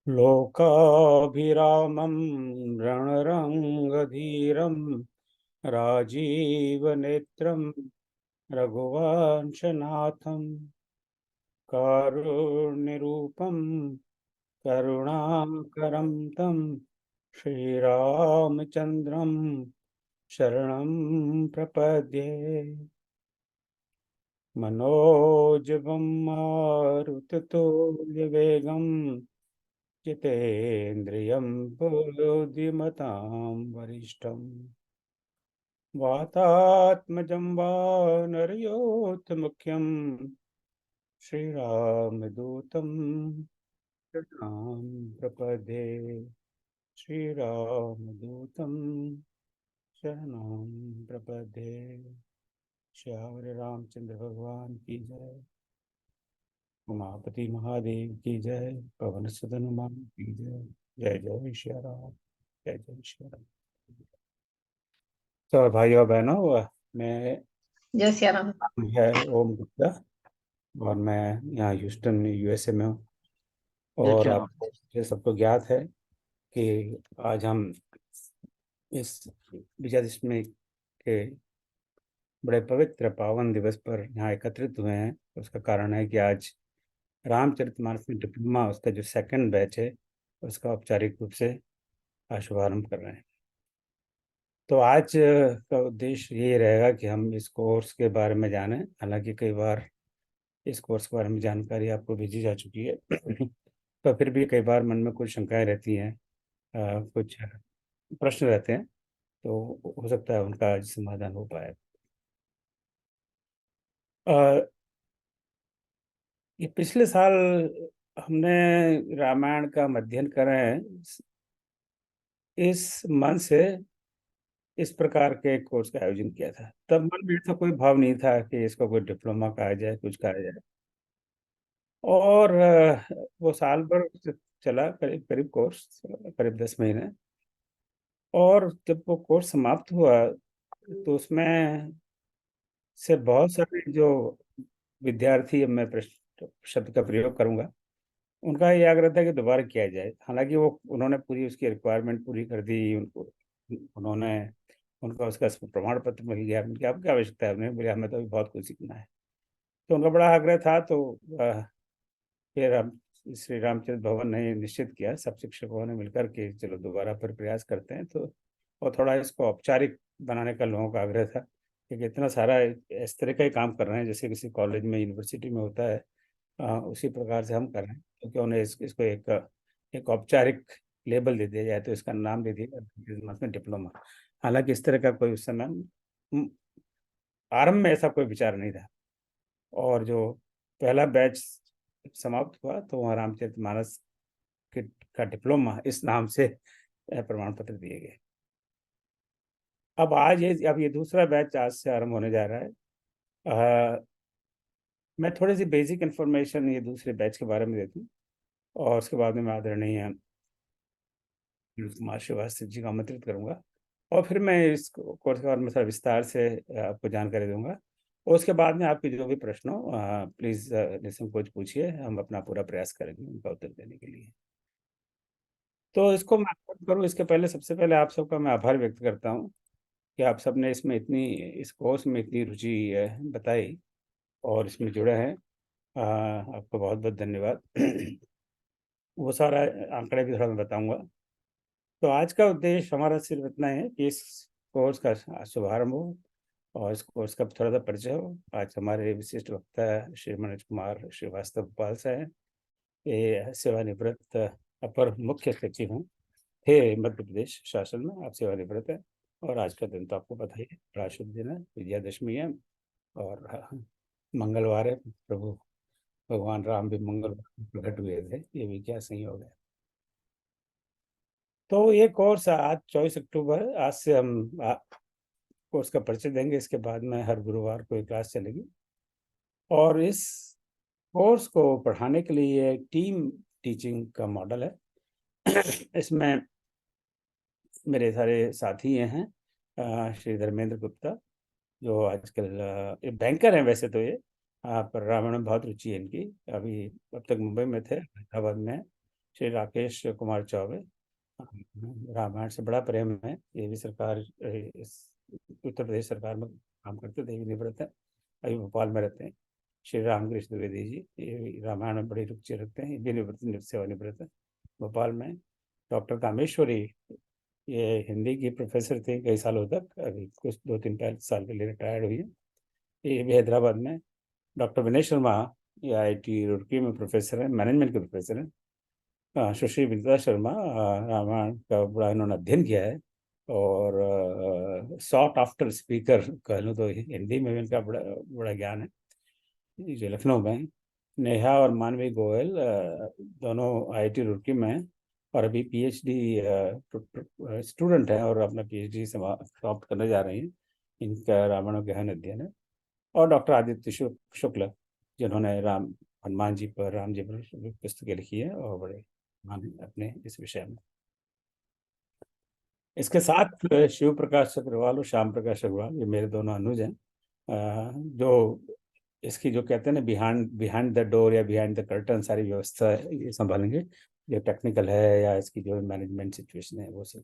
लोकाभिरामं रणरङ्गधीरं राजीवनेत्रं रघुवंशनाथं कारुण्यरूपं करुणाकरं तं श्रीरामचन्द्रं शरणं प्रपद्ये। मनोजवं मारुततुल्यवेगं जितेन्द्रियं बुद्धिमतां वरिष्ठं वातात्मजं वानरयोधमुख्यं श्रीरामदूतं शरणं प्रपद्ये। श्रीरामदूतं शरणं प्रपद्ये। श्री रामचंद्र भगवान की जय। उमापति महादेव की जय। पवन सुत हनुमान की जय। जय जय श्री राम। जय जय श्री राम। तो भाइयों बहनों, मैं जय सिया राम। है ओम गुप्ता और मैं यहाँ ह्यूस्टन यूएसए में हूँ। जय और श्री राम। आपको ये सबको ज्ञात है कि आज हम इस विजयादशमी के बड़े पवित्र पावन दिवस पर यहाँ एकत्रित हुए हैं। उसका कारण है कि आज रामचरितमानस में डिप्लोमा उसका जो सेकंड बैच है उसका औपचारिक रूप से शुभारंभ कर रहे हैं। तो आज का उद्देश्य यही रहेगा कि हम इस कोर्स के बारे में जानें। हालांकि कई बार इस कोर्स के बारे में जानकारी आपको भेजी जा चुकी है तो फिर भी कई बार मन में कुछ शंकाएं रहती हैं, कुछ प्रश्न रहते हैं, तो हो सकता है उनका आज समाधान हो पाए। ये पिछले साल हमने रामायण का अध्ययन करें इस मन से इस प्रकार के कोर्स का आयोजन किया था। तब मन में ऐसा कोई भाव नहीं था कि इसको कोई डिप्लोमा कहा जाए, कुछ कहा जाए। और वो साल भर चला, करीब करीब कोर्स करीब 10 महीने। और जब वो कोर्स समाप्त हुआ तो उसमें से बहुत सारे जो विद्यार्थी, अब मैं शब्द का प्रयोग करूंगा, उनका ये आग्रह था कि दोबारा किया जाए। हालांकि वो उन्होंने पूरी उसकी रिक्वायरमेंट पूरी कर दी। उनको उन्होंने उनका उसका प्रमाण पत्र मिल गया। उनकी अब क्या आवश्यकता है, उन्हें बोले हमें तो अभी बहुत कुछ सीखना है। तो उनका बड़ा आग्रह था। तो फिर हम श्री रामचंद्र भवन ने निश्चित किया, सब शिक्षकों ने मिलकर के चलो दोबारा फिर प्रयास करते हैं। तो और थोड़ा इसको औपचारिक बनाने का लोगों का आग्रह था, क्योंकि इतना सारा इस तरह का ही काम कर रहे हैं जैसे किसी कॉलेज में यूनिवर्सिटी में होता है, उसी प्रकार से हम कर रहे हैं। तो क्यों नहीं इसको एक औपचारिक लेबल दे दिया जाए, तो इसका नाम दे दिया में डिप्लोमा। हालांकि इस तरह का कोई उस समय आरंभ में ऐसा कोई विचार नहीं था। और जो पहला बैच समाप्त हुआ तो वहाँ रामचरितमानस का डिप्लोमा इस नाम से प्रमाण पत्र दिए गए। अब ये दूसरा बैच आज से आरंभ होने जा रहा है। मैं थोड़ी सी बेसिक इन्फॉर्मेशन ये दूसरे बैच के बारे में देती हूँ, और उसके बाद में मैं आदरणीय कुमार श्रीवास्तव जी को आमंत्रित करूंगा, और फिर मैं इस कोर्स के बारे में थोड़ा विस्तार से आपको जानकारी दूंगा। और उसके बाद में आपके जो भी प्रश्न हो प्लीज़ निसंकोच पूछिए, हम अपना पूरा प्रयास करेंगे उनका उत्तर देने के लिए। तो इसको मैं करूँ इसके पहले सबसे पहले आप सबका मैं आभार व्यक्त करता हूँ कि आप सबने इस कोर्स में इतनी रुचि बताई और इसमें जुड़े हैं। आपको बहुत बहुत धन्यवाद। वो सारा आंकड़े भी थोड़ा मैं बताऊंगा। तो आज का उद्देश्य हमारा सिर्फ इतना है कि इस कोर्स का शुभारंभ हो और इस कोर्स का थोड़ा सा परिचय हो। आज हमारे विशिष्ट वक्ता श्री मनोज कुमार श्रीवास्तव भोपाल से हैं। ये सेवानिवृत्त अपर मुख्य सचिव हैं, थे मध्य प्रदेश शासन में, आप सेवानिवृत्त है। और आज का दिन तो आपको पता ही है, बड़ा शुभ दिन है, विजयादशमी है। और मंगलवार है, प्रभु भगवान राम भी मंगलवार प्रकट हुए थे, ये भी क्या संयोग है। तो ये कोर्स आज 24 अक्टूबर, आज से हम कोर्स का परिचय देंगे। इसके बाद में हर गुरुवार को एक क्लास चलेगी। और इस कोर्स को पढ़ाने के लिए एक टीम टीचिंग का मॉडल है। इसमें मेरे सारे साथी हैं। श्री धर्मेंद्र गुप्ता, जो आजकल ये बैंकर हैं वैसे तो, ये पर रामायण में बहुत रुचि है इनकी। अभी अब तक मुंबई में थे, हैदराबाद में श्री राकेश कुमार चौबे। रामायण से बड़ा प्रेम है। ये भी सरकार, इस उत्तर प्रदेश सरकार में काम करते थे, निवृत्त है, अभी भोपाल में रहते हैं। श्री रामकृष्ण द्विवेदी जी, ये भी रामायण में बड़ी रुचि रखते हैं, ये भी निवृत्त, सेवानिवृत्त है, भोपाल में। डॉक्टर कामेश्वरी, ये हिंदी की प्रोफेसर थे कई सालों तक, अभी कुछ 2-3 साल पहले रिटायर्ड हुई है, ये भी हैदराबाद में। डॉक्टर विनय शर्मा, ये IIT रुड़की में प्रोफेसर है, मैनेजमेंट के प्रोफेसर हैं। सुश्री विदिता शर्मा, रामायण का बड़ा इन्होंने अध्ययन किया है, और सॉफ्ट आफ्टर स्पीकर कह लूँ तो हिंदी में भी इनका बड़ा बड़ा ज्ञान है, जो लखनऊ में है। नेहा और मानवी गोयल, दोनों IIT रुड़की में हैं, और अभी PhD स्टूडेंट हैं, और अपना PhD समाप्त करने जा रही हैं। इनका रामायण गहन अध्ययन है। और डॉक्टर आदित्य शुक्ल, जिन्होंने हनुमान जी पर, राम जी पर पुस्तकें लिखी है, और बड़े मान हैं अपने इस विषय में। इसके साथ शिव प्रकाश अग्रवाल और श्याम प्रकाश अग्रवाल, ये मेरे दोनों अनुज हैं, जो इसकी जो कहते हैं ना, बिहाइंड द डोर या बिहाइंड द कर्टन सारी व्यवस्था ये संभालेंगे, जो टेक्निकल है या इसकी जो मैनेजमेंट सिचुएशन है वो सब।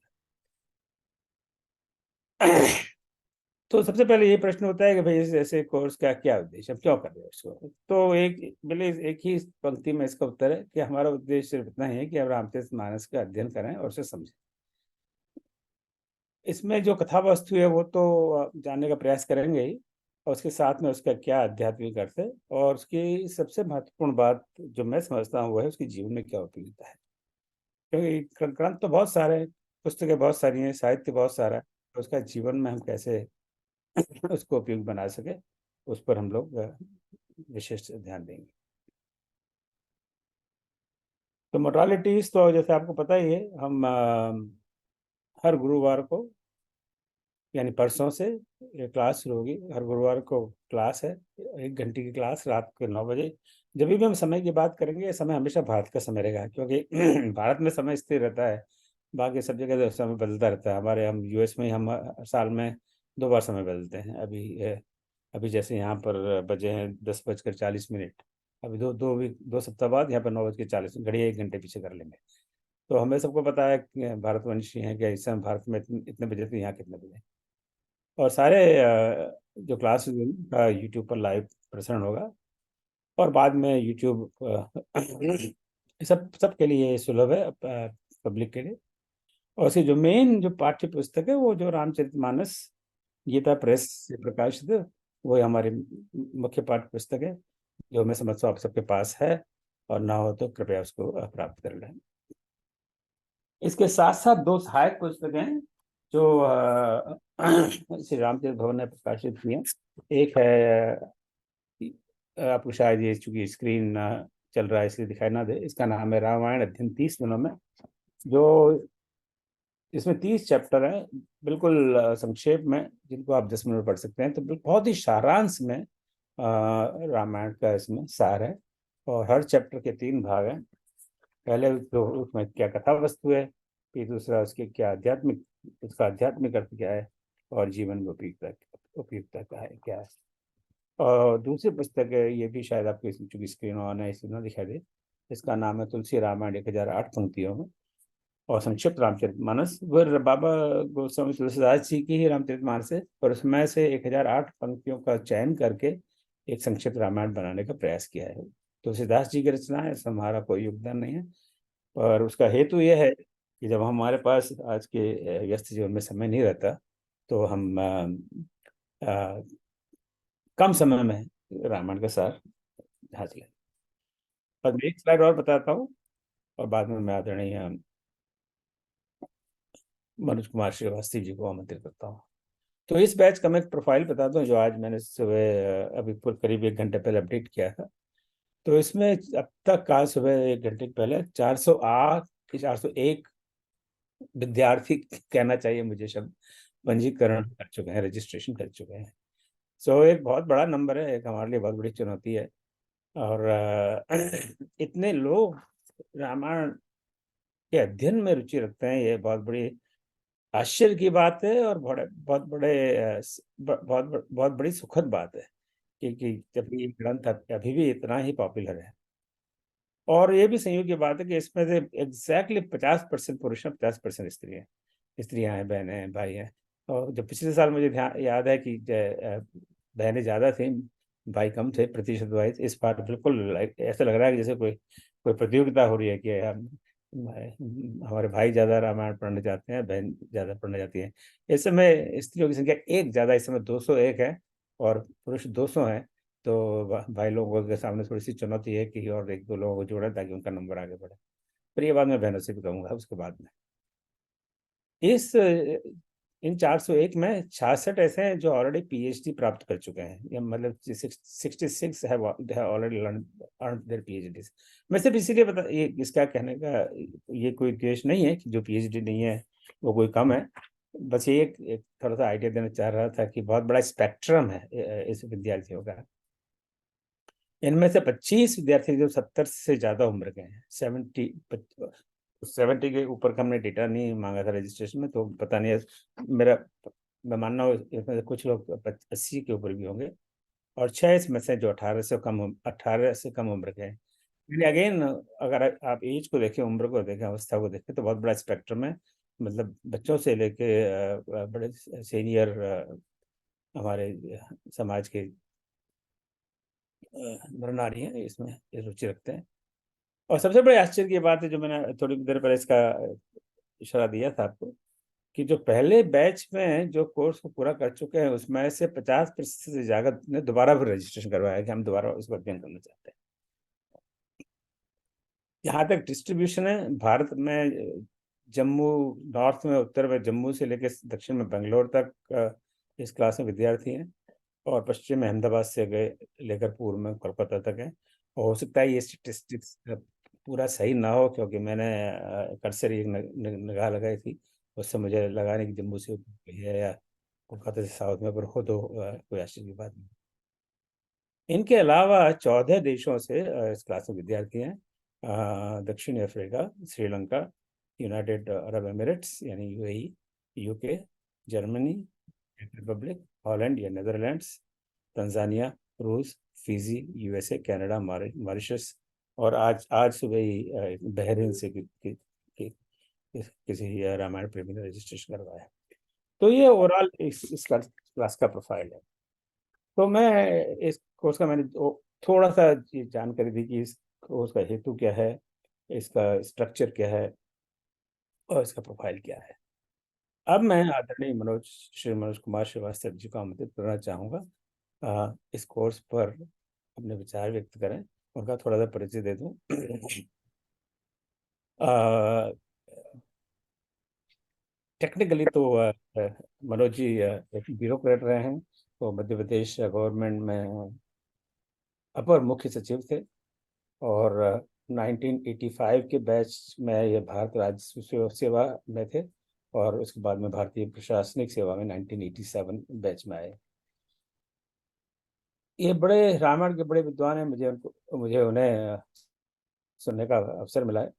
तो सबसे पहले ये प्रश्न होता है कि भाई इस ऐसे कोर्स का क्या उद्देश्य, हम क्यों कर रहे हैं इसको। तो एक ही पंक्ति में इसका उत्तर है कि हमारा उद्देश्य सिर्फ इतना ही है कि हम रामचरितमानस का अध्ययन करें और उसे समझें। इसमें जो कथा वस्तु है वो तो जानने का प्रयास करेंगे ही, और उसके साथ में उसका क्या आध्यात्मिक अर्थ है, और उसकी सबसे महत्वपूर्ण बात जो मैं समझता हूँ वो है उसके जीवन में क्या उपयोगिता है। क्योंकि ग्रंथ तो बहुत सारे हैं, पुस्तकें बहुत सारी हैं, साहित्य बहुत सारा है, तो उसका जीवन में हम कैसे उसको उपयोगी बना सके, उस पर हम लोग विशेष ध्यान देंगे। तो मोडालिटीज तो जैसे आपको पता ही है, हम हर गुरुवार को, यानी परसों से ये क्लास शुरू होगी। हर गुरुवार को क्लास है, 1 घंटे की क्लास, रात के 9 बजे। जब भी हम समय की बात करेंगे, ये समय हमेशा भारत का समय रहेगा, क्योंकि भारत में समय स्थिर रहता है, बाकी सब जगह समय बदलता रहता है। हम US में हम साल में 2 बार समय बदलते हैं। अभी जैसे यहाँ पर बजे हैं 10:40। अभी 2 सप्ताह बाद यहाँ पर 9:40, घड़िया 1 घंटे पीछे कर लेंगे। तो हमें सबको पता है कि भारतवंशी हैं कि इस समय भारत में इतने बजे थे, यहाँ कितने बजे। और सारे जो क्लासेस का यूट्यूब पर लाइव प्रसारण होगा, और बाद में यूट्यूब सब के लिए सुलभ है, पब्लिक के लिए। और उसकी जो मेन जो पाठ्य पुस्तक है, वो जो रामचरितमानस गीता प्रेस से प्रकाशित है, वो हमारी मुख्य पाठ्य पुस्तक है, जो मैं समझता हूँ आप सबके पास है, और ना हो तो कृपया उसको प्राप्त कर लें। इसके साथ साथ 2 सहायक पुस्तकें हैं जो श्री रामचरित भवन ने प्रकाशित की हैं। एक है, आपको शायद ये चूंकि स्क्रीन चल रहा है इसलिए दिखाई ना दे, इसका नाम है रामायण अध्ययन 30 दिनों में, जो इसमें 30 चैप्टर हैं, बिल्कुल संक्षेप में, जिनको आप 10 मिनट में पढ़ सकते हैं। तो बहुत ही सारांश में रामायण का इसमें सार है, और हर चैप्टर के 3 भाग हैं। पहले तो उसमें क्या कथा वस्तु है, फिर दूसरा उसके क्या उसका आध्यात्मिक अर्थ क्या है, और जीवन में उपयुक्ता क्या है। और दूसरी पुस्तक है, ये भी शायद आपको चूंकि स्क्रीन ऑन है इसलिए ना दिखाई दे, इसका नाम है तुलसी रामायण 1008 पंक्तियों में, और संक्षिप्त रामचरितमानस। वह बाबा गोस्वामी तुलसीदास जी की ही रामचरितमानस है, और उसमें से 1008 पंक्तियों का चयन करके एक संक्षिप्त रामायण बनाने का प्रयास किया है। तुलसीदास जी की रचना है, इसमें हमारा कोई योगदान नहीं है, और उसका हेतु यह है कि जब हमारे पास आज के व्यस्त जीवन में समय नहीं रहता, तो हम कम समय में रामायण का सार हासिल है। पर मैं एक स्लाइड और बताता हूँ, और बाद में मैं आदरणीय मनोज कुमार श्रीवास्तव जी को आमंत्रित करता हूँ। तो इस बैच का मैं एक प्रोफाइल बताता हूँ, जो आज मैंने सुबह अभी करीब 1 घंटे पहले अपडेट किया था। तो इसमें अब तक आज सुबह 1 घंटे पहले 408 401 विद्यार्थी कहना चाहिए मुझे शब्द, पंजीकरण कर चुके हैं, रजिस्ट्रेशन कर चुके हैं। सो एक बहुत बड़ा नंबर है, एक हमारे लिए बहुत बड़ी चुनौती है। और इतने लोग रामायण के अध्ययन में रुचि रखते हैं, ये बहुत बड़ी आश्चर्य की बात है, और बहुत बड़ी सुखद बात है कि जब ये ग्रंथ अभी भी इतना ही पॉपुलर है। और ये भी संयोग की बात है कि इसमें से एग्जैक्टली 50% पुरुष हैं, 50% स्त्रियां, स्त्रियां हैं, बहनें हैं, भाई हैं। और जब पिछले साल मुझे ध्यान याद है कि बहनें ज्यादा थी, भाई कम थे प्रतिशत वाइज। इस बार बिल्कुल ऐसा लग रहा है कि जैसे कोई कोई प्रतियोगिता हो रही है कि हमारे भाई ज्यादा रामायण पढ़ने जाते हैं, बहन ज्यादा पढ़ने जाती है। इस समय स्त्रियों की संख्या एक ज्यादा, इस समय 201 है और पुरुष 200 है। तो भाई लोगों के सामने थोड़ी सी चुनौती है कि और एक दो लोगों को जोड़े ताकि उनका नंबर आगे बढ़े। पर ये बात मैं बहनों से भी कहूंगा उसके बाद में। इस इन 401 में 66 ऐसे हैं जो ऑलरेडी पीएचडी प्राप्त कर चुके हैं, या मतलब 66 have already earn there PhD. मैं सिर्फ इसीलिए बता, ये इसका कहने का ये कोई द्वेष नहीं है कि जो पीएचडी नहीं है वो कोई कम है। बस ये एक थोड़ा सा आइडिया देना चाह रहा था कि बहुत बड़ा स्पेक्ट्रम है इस विद्यार्थियों का। इनमें से 25 विद्यार्थी जो 70 से ज्यादा उम्र के हैं, 70 के ऊपर का हमने डेटा नहीं मांगा था रजिस्ट्रेशन में, तो पता नहीं है। मेरा मैं मानना हूँ इसमें से कुछ लोग 80 के ऊपर भी होंगे, और 6 इसमें से जो 18 से कम उम्र के हैं। लेकिन अगेन, अगर आप एज को देखें, उम्र को देखें, अवस्था को देखें, तो बहुत बड़ा स्पेक्ट्रम है। मतलब बच्चों से लेके बड़े सीनियर हमारे समाज के नर नारी हैं इसमें रुचि रखते हैं। और सबसे बड़े आश्चर्य की बात है, जो मैंने थोड़ी देर पहले इसका इशारा दिया था आपको, कि जो पहले बैच में जो कोर्स को पूरा कर चुके हैं उसमें से 50% से ज्यादा ने दोबारा फिर रजिस्ट्रेशन करवाया कि हम दोबारा उसको अध्ययन करना चाहते हैं। यहाँ तक डिस्ट्रीब्यूशन है भारत में, जम्मू नॉर्थ में, उत्तर में जम्मू से लेकर दक्षिण में बेंगलोर तक इस क्लास में विद्यार्थी हैं, और पश्चिम में अहमदाबाद से गए लेकर पूर्व में कोलकाता तक है। और हो सकता है ये स्टेटिस्टिक्स पूरा सही ना हो, क्योंकि मैंने कर्सरी एक निगाह लगाई थी, उससे मुझे लगा नहीं कि जम्मू से है या कोलकाता से साउथ में, पर हो तो कोई आश्चर्य की बात नहीं। इनके अलावा 14 देशों से इस क्लास में विद्यार्थी हैं। दक्षिण Africa, Sri Lanka, united Arab Emirates यानी UAE, UK, Germany, republic, Holland या नेदरलैंड्स, तंजानिया, रूस, फिजी, यूएसए, कनाडा, मॉरिशस, और आज आज सुबह ही बहरीन से किसी रामायण प्रेमी ने रजिस्ट्रेशन करवाया। तो ये ओवरऑल इस क्लास का प्रोफाइल है। तो मैं इस कोर्स का मैंने थोड़ा सा ये जानकारी दी कि इस कोर्स का हेतु क्या है, इसका स्ट्रक्चर क्या है, और इसका प्रोफाइल क्या है। अब मैं आदरणीय श्री मनोज कुमार श्रीवास्तव जी को आमंत्रित करना चाहूँगा इस कोर्स पर अपने विचार व्यक्त करें। उनका थोड़ा सा परिचय दे दूं। टेक्निकली तो मनोज जी एक ब्यूरोक्रेट रहे हैं, तो मध्य प्रदेश गवर्नमेंट में अपर मुख्य सचिव थे, और 1985 के बैच में ये भारत राजस्व सेवा में थे, और उसके बाद में भारतीय प्रशासनिक सेवा में 1987 बैच में आए। ये बड़े रामायण के बड़े विद्वान हैं, मुझे उन्हें सुनने का अवसर मिला है।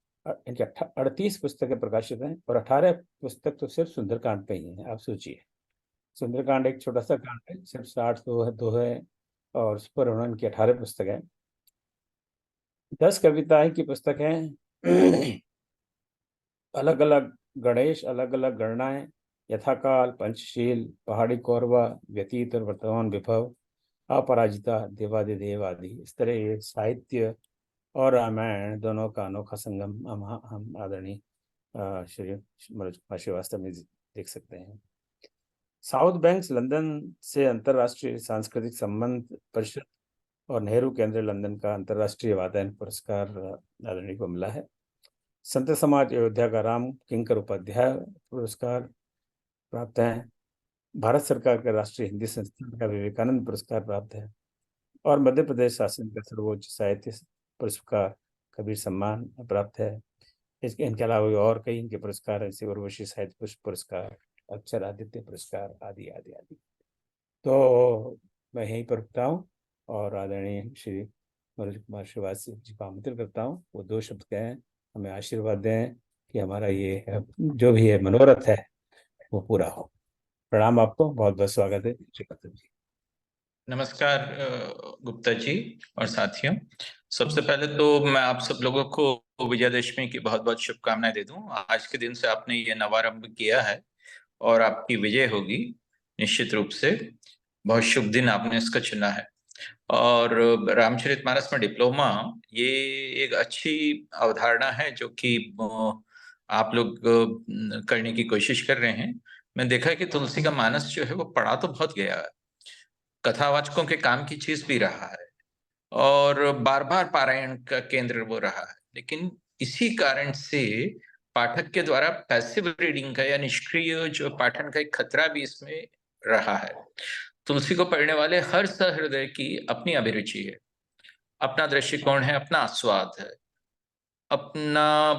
इनकी 38 पुस्तकें प्रकाशित हैं, और 18 पुस्तक तो सिर्फ सुंदरकांड पे ही हैं। आप सोचिए, सुंदरकांड एक छोटा सा कांड है, सिर्फ 60 दो है, और उस पर उन्होंने 18 पुस्तकें, 10 कविताएं की पुस्तक है। अलग अलग गणेश, अलग अलग गणनाएं, यथाकाल, पंचशील, पहाड़ी कौरवा, व्यतीत और वर्तमान विभव, अपराजिता, देवादिदेव आदि, इस तरह ये साहित्य और रामायण दोनों का अनोखा संगम हम आदरणीय श्री मनोज कुमार श्रीवास्तव में देख सकते हैं। साउथ बैंक्स लंदन से अंतर्राष्ट्रीय सांस्कृतिक संबंध परिषद और नेहरू केंद्र लंदन का अंतर्राष्ट्रीय वातायन पुरस्कार आदरणीय को मिला है। संत समाज अयोध्या का राम किंकर उपाध्याय पुरस्कार प्राप्त है। भारत सरकार का राष्ट्रीय हिंदी संस्थान का विवेकानंद पुरस्कार प्राप्त है, और मध्य प्रदेश शासन का सर्वोच्च साहित्य पुरस्कार कबीर सम्मान प्राप्त है। इनके अलावा भी और कई इनके पुरस्कार हैं, जैसे उर्वशी साहित्य पुष्प पुरस्कार, अक्षर आदित्य पुरस्कार, आदि आदि आदि। तो मैं यहीं पर रुकता हूँ, और आदरणीय श्री मनोज कुमार श्रीवास्तव जी को आमंत्रित करता हूँ, वो दो शब्द कहें, हमें आशीर्वाद दें कि हमारा ये जो भी है मनोरथ है वो पूरा हो। प्रणाम, आपको बहुत बहुत स्वागत है श्री जी। नमस्कार गुप्ता जी और साथियों। सबसे पहले तो मैं आप सब लोगों को विजयादशमी की बहुत बहुत शुभकामनाएं दे दूं। आज के दिन से आपने ये नवारंभ किया है और आपकी विजय होगी निश्चित रूप से। बहुत शुभ दिन आपने इसका चुना है। और रामचरितमानस में डिप्लोमा ये एक अच्छी अवधारणा है जो कि आप लोग करने की कोशिश कर रहे हैं। मैं देखा है कि तुलसी का मानस जो है वो पढ़ा तो बहुत गया है, कथावाचकों के काम की चीज भी रहा है और बार बार पारायण का केंद्र वो रहा है। लेकिन इसी कारण से पाठक के द्वारा पैसिव रीडिंग का या निष्क्रिय जो पाठन का एक खतरा भी इसमें रहा है। तुलसी को पढ़ने वाले हर सहृदय की अपनी अभिरुचि है, अपना दृष्टिकोण है, अपना आस्वाद है, अपना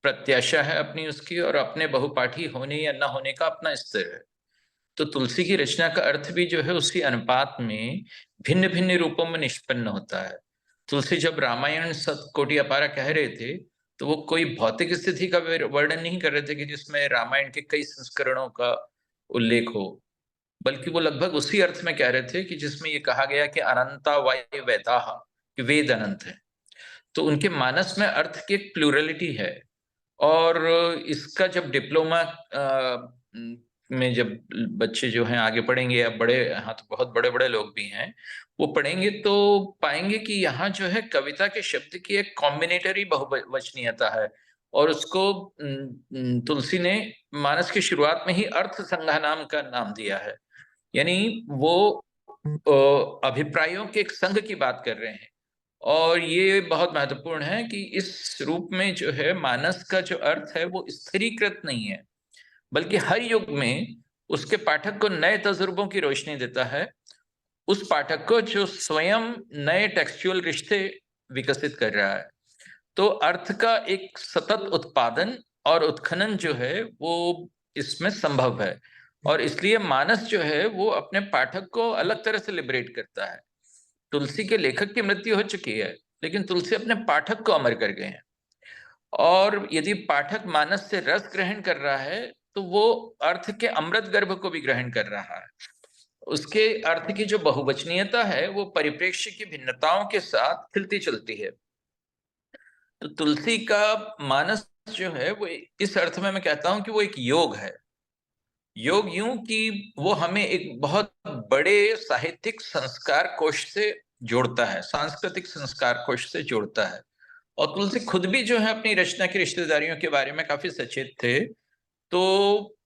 प्रत्याशा है अपनी उसकी, और अपने बहुपाठी होने या न होने का अपना स्तर है। तो तुलसी की रचना का अर्थ भी जो है उसी अनुपात में भिन्न भिन्न रूपों में निष्पन्न होता है। तुलसी जब रामायण सत कोटि अपारा कह रहे थे तो वो कोई भौतिक स्थिति का वर्णन नहीं कर रहे थे कि जिसमें रामायण के कई संस्करणों का उल्लेख हो, बल्कि वो लगभग उसी अर्थ में कह रहे थे कि जिसमें ये कहा गया कि अनंता वाय वेदाः, कि वेद अनंत है। तो उनके मानस में अर्थ की एक प्लूरलिटी है। और इसका जब डिप्लोमा में जब बच्चे जो हैं आगे पढ़ेंगे या बड़े, हाँ तो बहुत बड़े बड़े लोग भी हैं, वो पढ़ेंगे तो पाएंगे कि यहाँ जो है कविता के शब्द की एक कॉम्बिनेटरी बहुवचनीयता है। और उसको तुलसी ने मानस की शुरुआत में ही अर्थ संज्ञा नाम का नाम दिया है। यानी वो अभिप्रायों के एक संघ की बात कर रहे हैं। और ये बहुत महत्वपूर्ण है कि इस रूप में जो है मानस का जो अर्थ है वो स्थिरीकृत नहीं है, बल्कि हर युग में उसके पाठक को नए तजुर्बों की रोशनी देता है। उस पाठक को जो स्वयं नए टेक्सचुअल रिश्ते विकसित कर रहा है। तो अर्थ का एक सतत उत्पादन और उत्खनन जो है वो इसमें संभव है। और इसलिए मानस जो है वो अपने पाठक को अलग तरह से लिबरेट करता है। तुलसी के लेखक की मृत्यु हो चुकी है, लेकिन तुलसी अपने पाठक को अमर कर गए हैं। और यदि पाठक मानस से रस ग्रहण कर रहा है तो वो अर्थ के अमृत गर्भ को भी ग्रहण कर रहा है। उसके अर्थ की जो बहुवचनीयता है वो परिप्रेक्ष्य की भिन्नताओं के साथ खिलती चलती है। तो तुलसी का मानस जो है वो इस अर्थ में मैं कहता हूं कि वो एक योग है। योग यूं कि वो हमें एक बहुत बड़े साहित्यिक संस्कार कोश से जोड़ता है, सांस्कृतिक संस्कार कोश से जोड़ता है। और तुलसी खुद भी जो है अपनी रचना की रिश्तेदारियों के बारे में काफी सचेत थे। तो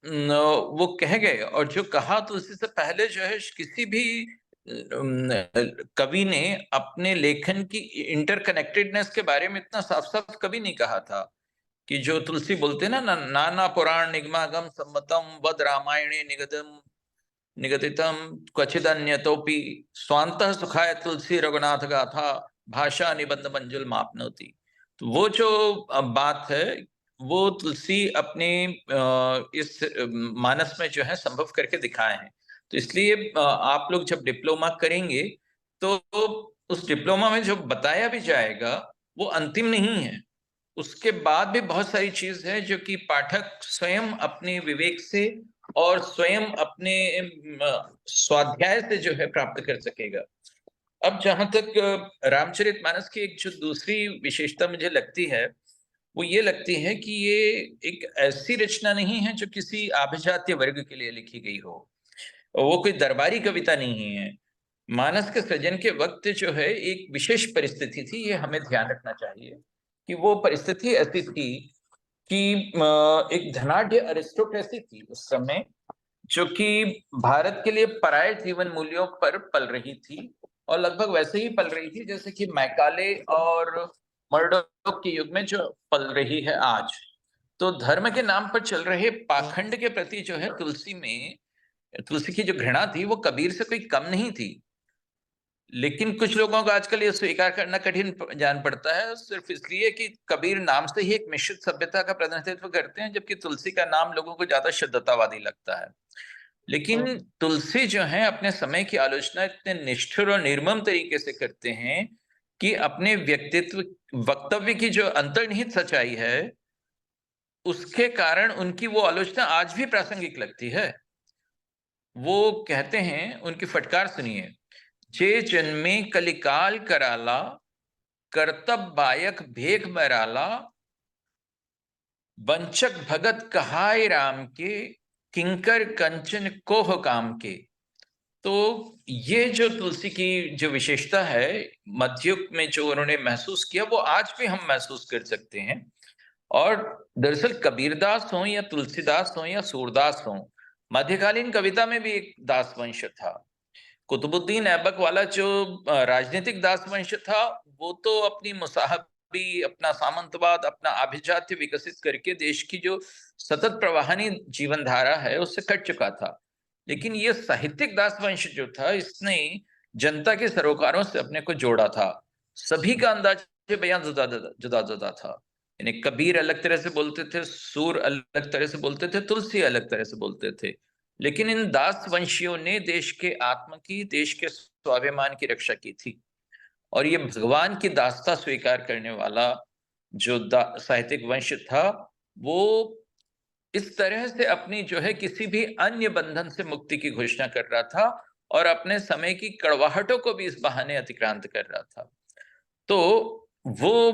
वो कह गए, और जो कहा तुलसी से पहले जो है किसी भी कवि ने अपने लेखन की इंटरकनेक्टेडनेस के बारे में इतना साफ साफ कभी नहीं कहा था। कि जो तुलसी बोलते ना, नाना पुराण निगमागम सम्मतम वद रामायणे निगदम निगदितम क्वचिदन्यतोपि स्वांतः सुखाय तुलसी रघुनाथ गाथा भाषा निबंध मंजुल मापनोति। तो वो जो बात है वो तुलसी अपने इस मानस में जो है संभव करके दिखाए हैं। तो इसलिए आप लोग जब डिप्लोमा करेंगे तो उस डिप्लोमा में जो बताया भी जाएगा वो अंतिम नहीं है। उसके बाद भी बहुत सारी चीज है जो कि पाठक स्वयं अपने विवेक से और स्वयं अपने स्वाध्याय से जो है प्राप्त कर सकेगा। अब जहां तक रामचरितमानस की एक जो दूसरी विशेषता मुझे लगती है वो ये लगती है कि ये एक ऐसी रचना नहीं है जो किसी आभिजात्य वर्ग के लिए लिखी गई हो। वो कोई दरबारी कविता नहीं है। मानस के सृजन के वक्त जो है एक विशेष परिस्थिति थी, ये हमें ध्यान रखना चाहिए कि वो परिस्थिति ऐसी थी कि एक धनाढ्य अरिस्टोक्रेसी थी उस समय, जो कि भारत के लिए पराये जीवन मूल्यों पर पल रही थी। और लगभग वैसे ही पल रही थी जैसे कि मैकाले और मर्डोक के युग में जो पल रही है आज। तो धर्म के नाम पर चल रहे पाखंड के प्रति जो है तुलसी की जो घृणा थी वो कबीर से कोई कम नहीं थी। लेकिन कुछ लोगों को आजकल ये स्वीकार करना कठिन जान पड़ता है, सिर्फ इसलिए कि कबीर नाम से ही एक मिश्रित सभ्यता का प्रतिनिधित्व करते हैं, जबकि तुलसी का नाम लोगों को ज्यादा शुद्धतावादी लगता है। लेकिन तुलसी जो है अपने समय की आलोचना इतने निष्ठुर और निर्मम तरीके से करते हैं कि अपने व्यक्तित्व वक्तव्य की जो अंतर्निहित सच्चाई है उसके कारण उनकी वो आलोचना आज भी प्रासंगिक लगती है। वो कहते हैं, उनकी फटकार सुनिए, जे जन्मे कलिकाल कराला, करतब बायक भेख मराला, वंचक भगत कहाय राम के, किंकर कंचन कोह काम के। तो ये जो तुलसी की जो विशेषता है मध्ययुग में जो उन्होंने महसूस किया, वो आज भी हम महसूस कर सकते हैं। और दरअसल कबीरदास हो या तुलसीदास हो या सूरदास हो, मध्यकालीन कविता में भी एक दास वंश था। कुतुबुद्दीन ऐबक वाला जो राजनीतिक दास वंश था, वो तो अपनी मुसाहबी, अपना सामंतवाद, अपना आभिजात्य विकसित करके देश की जो सतत प्रवाहनी जीवन धारा है उससे कट चुका था। लेकिन ये साहित्यिक दास वंश जो था, इसने जनता के सरोकारों से अपने को जोड़ा था। सभी का अंदाज बयान जुदा जुदा जुदा था। यानी कबीर अलग तरह से बोलते थे, सूर अलग तरह से बोलते थे, तुलसी अलग तरह से बोलते थे। लेकिन इन दास वंशियों ने देश के आत्मा की, देश के स्वाभिमान की रक्षा की थी। और ये भगवान की दासता स्वीकार करने वाला जो साहित्यिक वंश था, वो इस तरह से अपनी जो है किसी भी अन्य बंधन से मुक्ति की घोषणा कर रहा था, और अपने समय की कड़वाहटों को भी इस बहाने अतिक्रांत कर रहा था। तो वो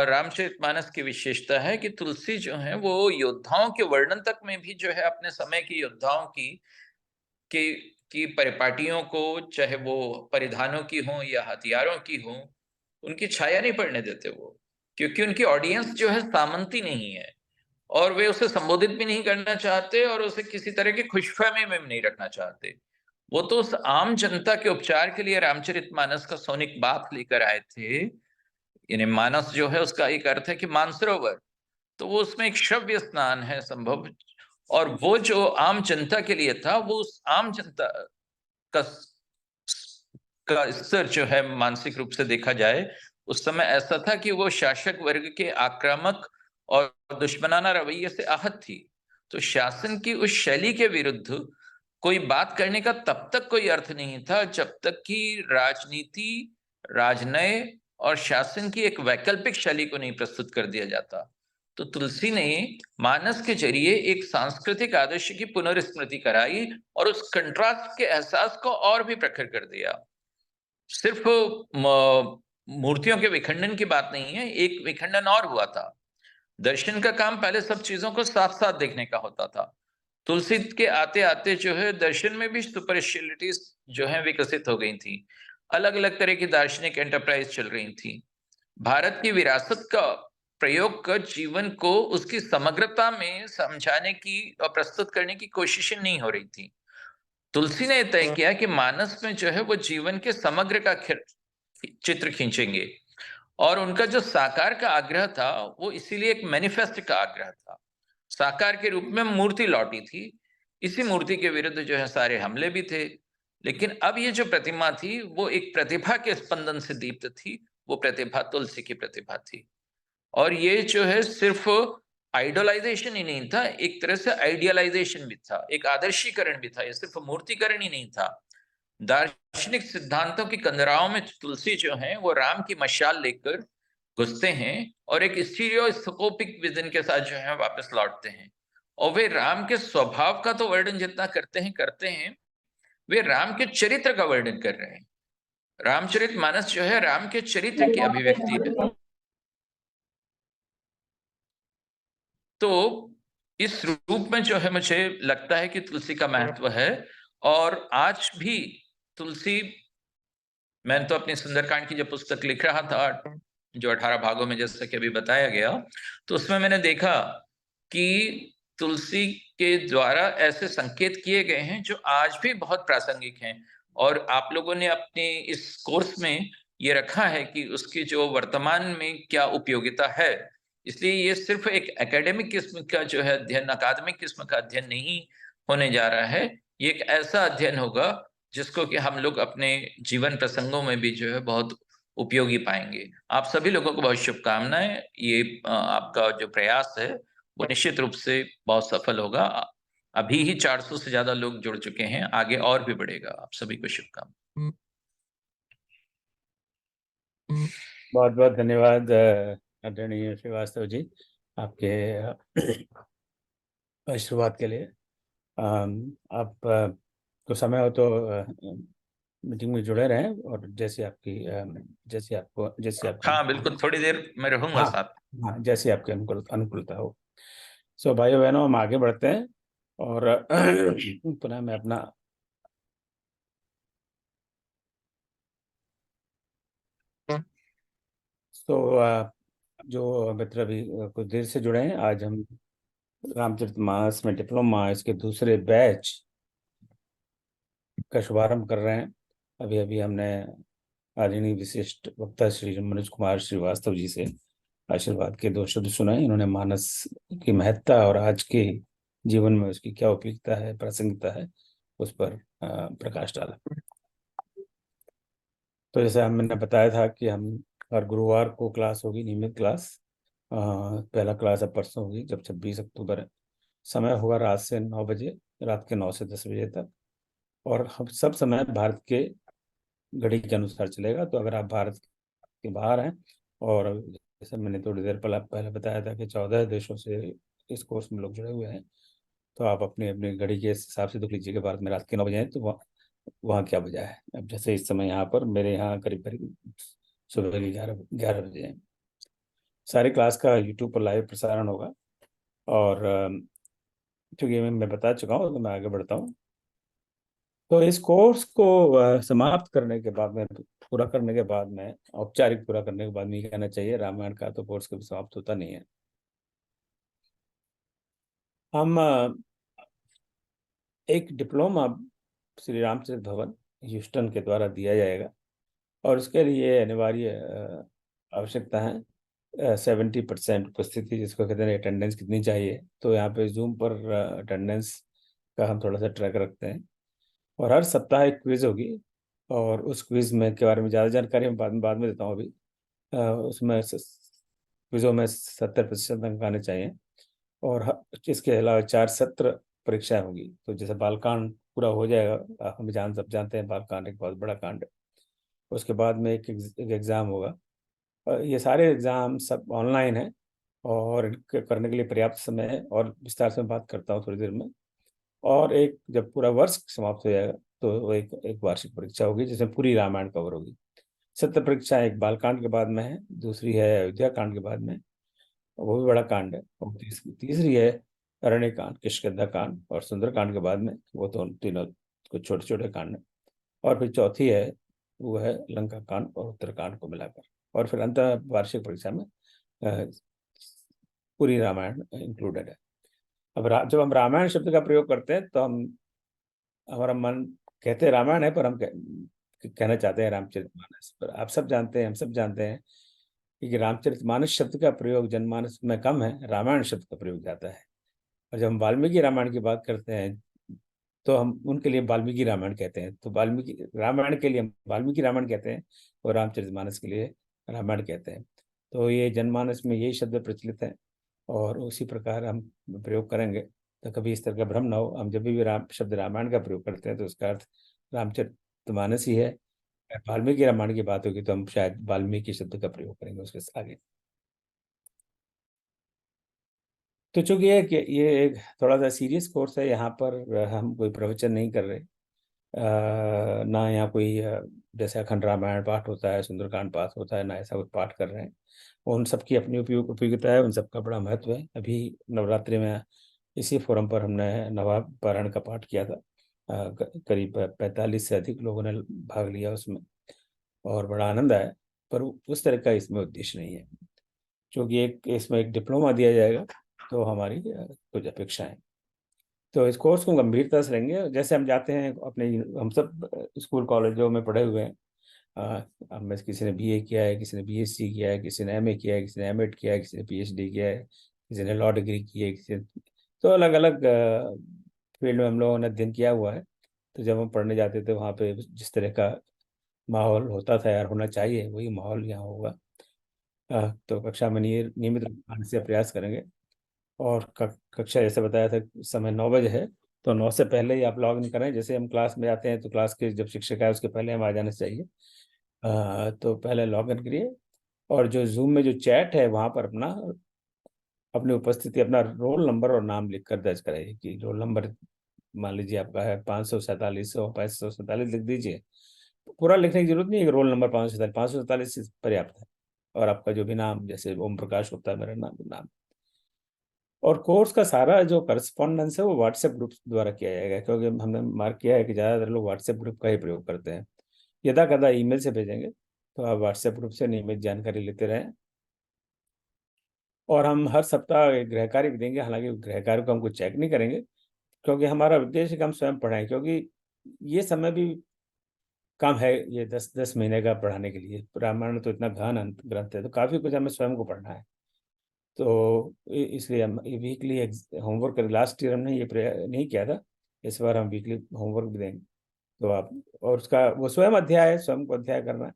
रामचरितमानस की विशेषता है कि तुलसी जो है वो योद्धाओं के वर्णन तक में भी जो है अपने समय के योद्धाओं की परिपाटियों को, चाहे वो परिधानों की हो या हथियारों की हो, उनकी छाया नहीं पड़ने देते वो। क्योंकि उनकी ऑडियंस जो है सामंती नहीं है, और वे उसे संबोधित भी नहीं करना चाहते, और उसे किसी तरह की खुशफहमी में भी नहीं रखना चाहते। वो तो उस आम जनता के उपचार के लिए रामचरितमानस का सोनिक बात लेकर आए थे। यानी मानस जो है उसका एक अर्थ है कि मानसरोवर, तो वो उसमें एक श्रव्य स्नान है संभव। और वो जो आम जनता के लिए था, वो उस आम जनता का स्तर जो है मानसिक रूप से देखा जाए, उस समय ऐसा था कि वो शासक वर्ग के आक्रामक और दुश्मनाना रवैये से आहत थी। तो शासन की उस शैली के विरुद्ध कोई बात करने का तब तक कोई अर्थ नहीं था, जब तक कि राजनीति, राजनय और शासन की एक वैकल्पिक शैली को नहीं प्रस्तुत कर दिया जाता। तो तुलसी ने मानस के जरिए एक सांस्कृतिक आदर्श की पुनर्स्मृति कराई, और उस कंट्रास्ट के एहसास को और भी प्रखर कर दिया। सिर्फ मूर्तियों के विखंडन की बात नहीं है, एक विखंडन और हुआ था। दर्शन का काम पहले सब चीजों को साथ साथ देखने का होता था। तुलसी के आते आते जो है दर्शन में भी सुपरस्पेशलिटीज जो है विकसित हो गई थी। अलग अलग तरह की दार्शनिक एंटरप्राइज चल रही थी। भारत की विरासत का प्रयोग कर जीवन को उसकी समग्रता में समझाने की और प्रस्तुत करने की कोशिशें नहीं हो रही थी। तुलसी ने तय किया कि मानस में जो है वो जीवन के समग्र का चित्र खींचेंगे। और उनका जो साकार का आग्रह था, वो इसीलिए एक मैनिफेस्ट का आग्रह था। साकार के रूप में मूर्ति लौटी थी, इसी मूर्ति के विरुद्ध जो है सारे हमले भी थे। लेकिन अब ये जो प्रतिमा थी, वो एक प्रतिभा के स्पंदन से दीप्त थी। वो प्रतिभा तुलसी की प्रतिभा थी। और ये जो है सिर्फ आइडोलाइजेशन ही नहीं था, एक तरह से आइडियलाइजेशन भी था, एक आदर्शीकरण भी था। ये सिर्फ मूर्तिकरण ही नहीं था। दार्शनिक सिद्धांतों की कंदराओं में तुलसी जो है वो राम की मशाल लेकर घुसते हैं, और एक स्टीरियोस्कोपिक विजन के साथ जो है वापस लौटते हैं। और वे राम के स्वभाव का तो वर्णन जितना करते हैं, वे राम के चरित्र का वर्णन कर रहे हैं। रामचरितमानस जो है राम के चरित्र की अभिव्यक्ति है। तो इस रूप में जो है मुझे लगता है कि तुलसी का महत्व है। और आज भी तुलसी, मैंने तो अपनी सुंदरकांड की जब पुस्तक लिख रहा था, जो 18 भागों में जैसा कि अभी बताया गया, तो उसमें मैंने देखा कि तुलसी के द्वारा ऐसे संकेत किए गए हैं जो आज भी बहुत प्रासंगिक हैं। और आप लोगों ने अपने इस कोर्स में ये रखा है कि उसकी जो वर्तमान में क्या उपयोगिता है। इसलिए ये सिर्फ एक एकेडमिक किस्म का जो है अध्ययन, अकादमिक किस्म का अध्ययन नहीं होने जा रहा है। ये एक ऐसा अध्ययन होगा जिसको कि हम लोग अपने जीवन प्रसंगों में भी जो है बहुत उपयोगी पाएंगे। आप सभी लोगों को बहुत शुभकामनाएं। ये आपका जो प्रयास है वो निश्चित रूप से बहुत सफल होगा। अभी ही 400 से ज्यादा लोग जुड़ चुके हैं, आगे और भी बढ़ेगा। आप सभी को शुभकामनाएं। बहुत बहुत धन्यवाद आदरणीय श्रीवास्तव जी, आपके शुरुआत के लिए। आप को समय हो तो मीटिंग में जुड़े रहें, और जैसे आपका हाँ बिल्कुल, थोड़ी देर मैं रहूंगा हाँ साथ। हाँ, जैसे आपके अनुकूलता हो। सो भाइयों बहनों, हम आगे बढ़ते हैं। और पुनः मैं अपना तो जो मित्र अभी कुछ देर से जुड़े हैं, आज हम रामचरितमानस में डिप्लोमा इसके दूसरे बैच का शुभारंभ कर रहे हैं। अभी अभी हमने आदरणीय विशिष्ट वक्ता श्री मनोज कुमार श्रीवास्तव जी से आशीर्वाद के 2 शब्द सुनाए। इन्होंने मानस की महत्ता और आज के जीवन में उसकी क्या उपयोगिता है, प्रासंगिकता है, उस पर प्रकाश डाला। तो जैसे मैंने बताया था कि हम हर गुरुवार को क्लास होगी, नियमित क्लास। पहला क्लास अब परसों होगी, जब 26 अक्टूबर है। समय होगा रात से 9 बजे, रात के 9 से 10 बजे तक। और हम सब समय भारत के घड़ी के अनुसार चलेगा। तो अगर आप भारत के बाहर हैं, और जैसे मैंने थोड़ी देर पहले बताया था कि 14 देशों से इस कोर्स में लोग जुड़े हुए हैं, तो आप अपनी अपनी घड़ी के हिसाब से देख लीजिए कि भारत में रात के 9 बजे हैं, तो वहाँ क्या बजा है। अब जैसे इस समय यहाँ पर, मेरे यहाँ करीब करीब सुबह के 11 11 बजे हैं। सारी क्लास का यूट्यूब पर लाइव प्रसारण होगा। और चूंकि मैं बता चुका हूँ, तो मैं आगे बढ़ता हूँ। तो इस कोर्स को समाप्त करने के बाद में, पूरा करने के बाद में, औपचारिक पूरा करने के बाद में ये कहना चाहिए, रामायण का तो कोर्स कभी समाप्त होता नहीं है। हम एक डिप्लोमा श्री रामचरित भवन ह्यूस्टन के द्वारा दिया जाएगा। और उसके लिए अनिवार्य आवश्यकता है 70% उपस्थिति, जिसको कहते हैं अटेंडेंस कितनी चाहिए। तो यहाँ पे जूम पर अटेंडेंस का हम थोड़ा सा ट्रैक रखते हैं। और हर सप्ताह एक क्विज होगी। और उस क्विज में के बारे में ज़्यादा जानकारी मैं बाद में देता हूँ। अभी उसमें क्विजों में 70% अंक आने चाहिए। और इसके अलावा 4 सत्र परीक्षाएं होगी। तो जैसे बालकांड पूरा हो जाएगा, हम सब जानते हैं बालकांड एक बहुत बड़ा कांड है। उसके बाद में एक एग्ज़ाम होगा। ये सारे एग्ज़ाम सब ऑनलाइन है। और इनके करने के लिए पर्याप्त समय है, और विस्तार से मैं बात करता हूँ थोड़ी देर में। और एक जब पूरा वर्ष समाप्त हो जाएगा, तो वो एक वार्षिक परीक्षा होगी, जिसमें पूरी रामायण कवर होगी। सत्य परीक्षा एक बालकांड के बाद में है, दूसरी है अयोध्या कांड के बाद में, वो भी बड़ा कांड है। और तीसरी है अरण्य कांड, किष्किंधा कांड और सुंदर कांड के बाद में, वो तो तीनों कुछ छोटे छोटे कांड है। और फिर चौथी है, वो है लंका कांड और उत्तरकांड को मिलाकर। और फिर अंत वार्षिक परीक्षा में अ, पूरी रामायण इंक्लूडेड है। अब जब हम रामायण शब्द का प्रयोग करते हैं, तो हमारा मन कहते हैं रामायण है, पर हम कहना चाहते हैं रामचरितमानस। पर आप सब जानते हैं, हम सब जानते हैं कि रामचरितमानस शब्द का प्रयोग जनमानस में कम है, रामायण शब्द का प्रयोग ज्यादा है। और जब हम वाल्मीकि रामायण की बात करते हैं, तो हम उनके लिए वाल्मीकि रामायण कहते हैं। तो वाल्मीकि रामायण के लिए हम वाल्मीकि रामायण कहते हैं, और रामचरितमानस के लिए रामायण कहते हैं। तो ये जनमानस में यही शब्द प्रचलित है, और उसी प्रकार हम प्रयोग करेंगे। तो कभी इस तरह का भ्रम ना हो। हम जब भी शब्द रामायण का प्रयोग करते हैं, तो उसका अर्थ रामचरितमानस ही है। वाल्मीकि रामायण की बात होगी, तो हम शायद वाल्मीकि शब्द का प्रयोग करेंगे उसके आगे। तो चूंकि ये एक थोड़ा सा सीरियस कोर्स है, यहाँ पर हम कोई प्रवचन नहीं कर रहे। ना यहाँ कोई जैसे अखंड रामायण पाठ होता है, सुंदरकांड पाठ होता है, ना ऐसा कुछ पाठ कर रहे हैं। उन सबकी अपनी उपयोगिता है, उन सबका बड़ा महत्व है। अभी नवरात्रि में इसी फोरम पर हमने नवा पारायण का पाठ किया था। करीब 45 से अधिक लोगों ने भाग लिया उसमें, और बड़ा आनंद आया। पर उस तरह का इसमें उद्देश्य नहीं है। क्योंकि इसमें एक डिप्लोमा दिया जाएगा, तो हमारी कुछ अपेक्षाएं। तो इस कोर्स को गंभीरता से लेंगे। जैसे हम जाते हैं अपने, हम सब स्कूल कॉलेजों में पढ़े हुए हैं। हम में से किसी ने बीए किया है, किसी ने बीएससी किया है, किसी ने एमए किया है, किसी ने एमएड किया है, किसी ने पीएचडी किया है, किसी ने लॉ डिग्री की है, किसी ने, तो अलग अलग फील्ड में हम लोगों ने अध्ययन किया हुआ है। तो जब हम पढ़ने जाते थे, वहाँ पे जिस तरह का माहौल होता था, यार होना चाहिए, वही माहौल यहाँ होगा। तो कक्षा में नियमित रूप से आने से प्रयास करेंगे। और कक्षा जैसे बताया था, समय 9 बजे है। तो 9 से पहले ही आप लॉग इन करें। जैसे हम क्लास में आते हैं, तो क्लास के जब शिक्षक आए उसके पहले हम आ जाना चाहिए। तो पहले लॉग इन करिए। और जो जूम में जो चैट है, वहाँ पर अपनी उपस्थिति, अपना रोल नंबर और नाम लिखकर दर्ज कराइए। कि रोल नंबर मान लीजिए आपका है 547, 547 लिख दीजिए। पूरा लिखने की जरूरत नहीं है, रोल नंबर 547 पर्याप्त है। और आपका जो भी नाम, जैसे ओम प्रकाश गुप्ता मेरा नाम। और कोर्स का सारा जो करस्पॉन्डेंस है वो व्हाट्सएप ग्रुप द्वारा किया जाएगा, क्योंकि हमने मार्क किया है कि ज़्यादातर लोग व्हाट्सएप ग्रुप का ही प्रयोग करते हैं। यदा कदा ईमेल से भेजेंगे, तो आप व्हाट्सएप ग्रुप से नियमित जानकारी लेते रहें। और हम हर सप्ताह एक गृह कार्य भी देंगे, हालांकि गृह कार्य को हम कुछ चेक नहीं करेंगे, क्योंकि हमारा उद्देश्य है कि हम स्वयं पढ़ाएं, क्योंकि ये समय भी कम है ये 10-10 महीने का पढ़ाने के लिए। रामायण तो इतना गहन ग्रंथ है, तो काफ़ी कुछ हमें स्वयं को पढ़ना है। तो इसलिए हम वीकली होमवर्क, लास्ट ईयर हमने ये नहीं किया था, इस बार हम वीकली होमवर्क भी देंगे। तो आप, और उसका वो स्वयं अध्याय है, स्वयं को अध्याय करना है।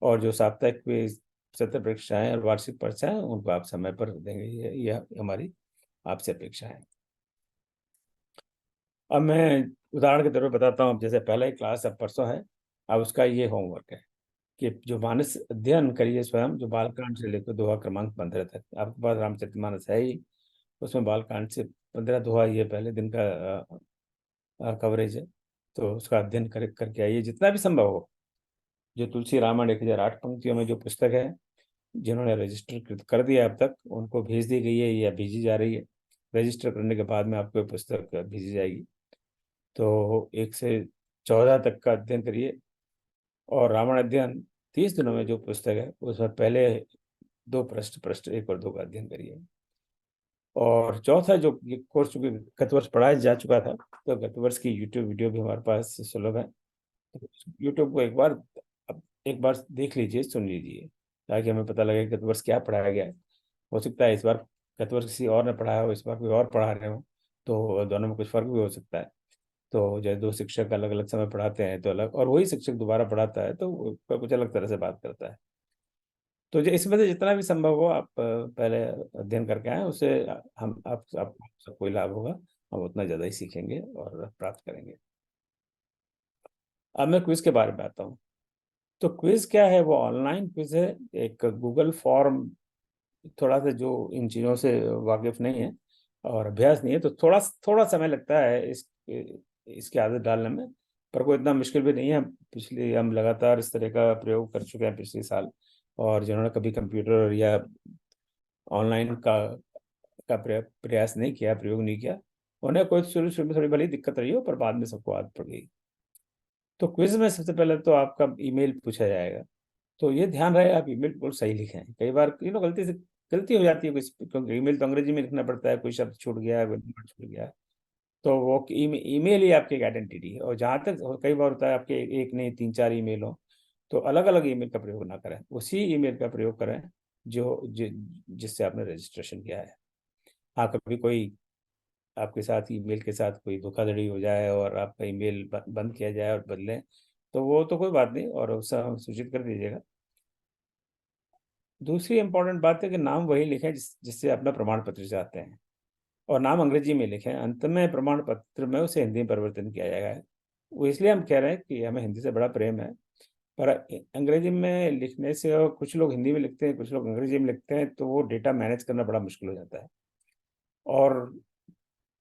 और जो साप्ताहिक क्विज, सत्र परीक्षाएं और वार्षिक परीक्षाएं, उनको आप समय पर देंगे, ये हमारी आपसे अपेक्षा है। अब मैं उदाहरण के तौर पर बताता हूँ। अब जैसे पहला ही क्लास अब परसों है, अब उसका ये होमवर्क है कि जो मानस अध्ययन करिए स्वयं, जो बालकांड से लेकर दोहा क्रमांक 15 तक। आपके पास रामचरितमानस है ही, उसमें बालकांड से 15 दोहा ये पहले दिन का कवरेज है। तो उसका अध्ययन करके आइए जितना भी संभव हो। जो तुलसी रामायण 1008 पंक्तियों में जो पुस्तक है, जिन्होंने रजिस्टर कर दिया अब तक, उनको भेज दी गई है या भेजी जा रही है। रजिस्टर करने के बाद में आपको ये पुस्तक भेजी जाएगी। तो 1 से 14 तक का अध्ययन करिए। और रामायण अध्ययन 30 दिनों में जो पुस्तक है, उसमें पहले 2 पृष्ठ, पृष्ठ 1 और 2 का अध्ययन करिए। और चौथा, जो ये कोर्स चूंकि गत वर्ष पढ़ाया जा चुका था, तो गत वर्ष की यूट्यूब वीडियो भी हमारे पास सुलभ है। तो यूट्यूब को एक बार देख लीजिए, सुन लीजिए, ताकि हमें पता लगे कि गत वर्ष क्या पढ़ाया गया है। हो सकता है इस बार गत वर्ष किसी और ने पढ़ाया हो, इस बार कोई और पढ़ा रहे हो, तो दोनों में कुछ फर्क भी हो सकता है। तो जैसे 2 शिक्षक अलग अलग समय पढ़ाते हैं तो अलग, और वही शिक्षक दोबारा पढ़ाता है तो वो कुछ अलग तरह से बात करता है। तो जो इसमें से जितना भी संभव हो आप पहले अध्ययन करके आए, उससे हम आप सबको ही लाभ होगा। हम उतना ज़्यादा ही सीखेंगे और प्राप्त करेंगे। अब मैं क्विज के बारे में आता हूँ। तो क्विज क्या है? वो ऑनलाइन क्विज है, एक गूगल फॉर्म। थोड़ा सा जो इन चीज़ों से वाकिफ नहीं है और अभ्यास नहीं है, तो थोड़ा थोड़ा समय लगता है इसकी आदत डालने में। पर कोई इतना मुश्किल भी नहीं है। पिछले हम लगातार इस तरह का प्रयोग कर चुके हैं पिछले साल। और जिन्होंने कभी कंप्यूटर या ऑनलाइन का प्रयास नहीं किया, प्रयोग नहीं किया, उन्हें कोई शुरू शुरू में थोड़ी भली दिक्कत रही हो, पर बाद में सबको आदत पड़ गई। तो क्विज में सबसे पहले तो आपका ईमेल पूछा जाएगा। तो ये ध्यान रहे आप ईमेल बिल्कुल सही लिखें। कई बार गलती हो जाती है, क्योंकि ईमेल तो अंग्रेजी में लिखना पड़ता है, कोई शब्द छूट गया, कोई नंबर छूट गया। तो वो ईमेल ही आपकी एक आइडेंटिटी है। और जहाँ तक कई बार होता है आपके एक नहीं 3-4 ईमेल हो, तो अलग अलग ईमेल का प्रयोग ना करें, उसी ईमेल का प्रयोग करें जिससे आपने रजिस्ट्रेशन किया है। हाँ, कभी कोई आपके साथ ईमेल के साथ कोई धोखाधड़ी हो जाए और आपका ईमेल बंद किया जाए और बदलें, तो वो तो कोई बात नहीं, और उससे हम सूचित कर दीजिएगा। दूसरी इंपॉर्टेंट बात है कि नाम वही लिखें जिससे अपना प्रमाण पत्र चाहते हैं। और नाम अंग्रेजी में लिखें, अंत में प्रमाण पत्र में उसे हिंदी में परिवर्तन किया जाएगा। वो इसलिए हम कह रहे हैं कि हमें हिंदी से बड़ा प्रेम है। पर अंग्रेजी में लिखने से, और कुछ लोग हिंदी में लिखते हैं, कुछ लोग अंग्रेजी में लिखते हैं, तो वो डेटा मैनेज करना बड़ा मुश्किल हो जाता है। और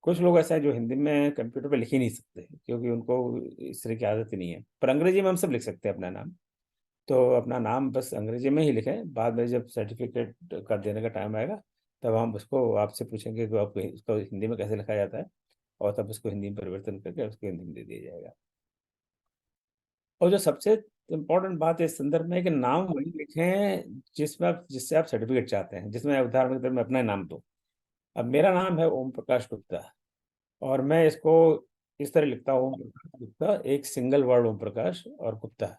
कुछ लोग ऐसे हैं जो हिंदी में कंप्यूटर पे लिख ही नहीं सकते, क्योंकि उनको इस तरह की आदत ही नहीं है। पर अंग्रेजी में हम सब लिख सकते हैं अपना नाम। तो अपना नाम बस अंग्रेजी में ही लिखें। बाद में जब सर्टिफिकेट का देने का टाइम आएगा, तब हम उसको आपसे पूछेंगे कि आपको इसको हिंदी में कैसे लिखा जाता है, और तब उसको हिंदी में परिवर्तन करके उसको हिंदी में दे दिया जाएगा। और जो सबसे इम्पोर्टेंट बात है इस संदर्भ में है कि नाम वही लिखें जिससे आप सर्टिफिकेट चाहते हैं। जिसमें उदाहरण के तौर में अपना नाम दो। अब मेरा नाम है ओम प्रकाश गुप्ता, और मैं इसको इस तरह लिखता हूँ, ओम प्रकाश गुप्ता, एक सिंगल वर्ड ओम प्रकाश और गुप्ता।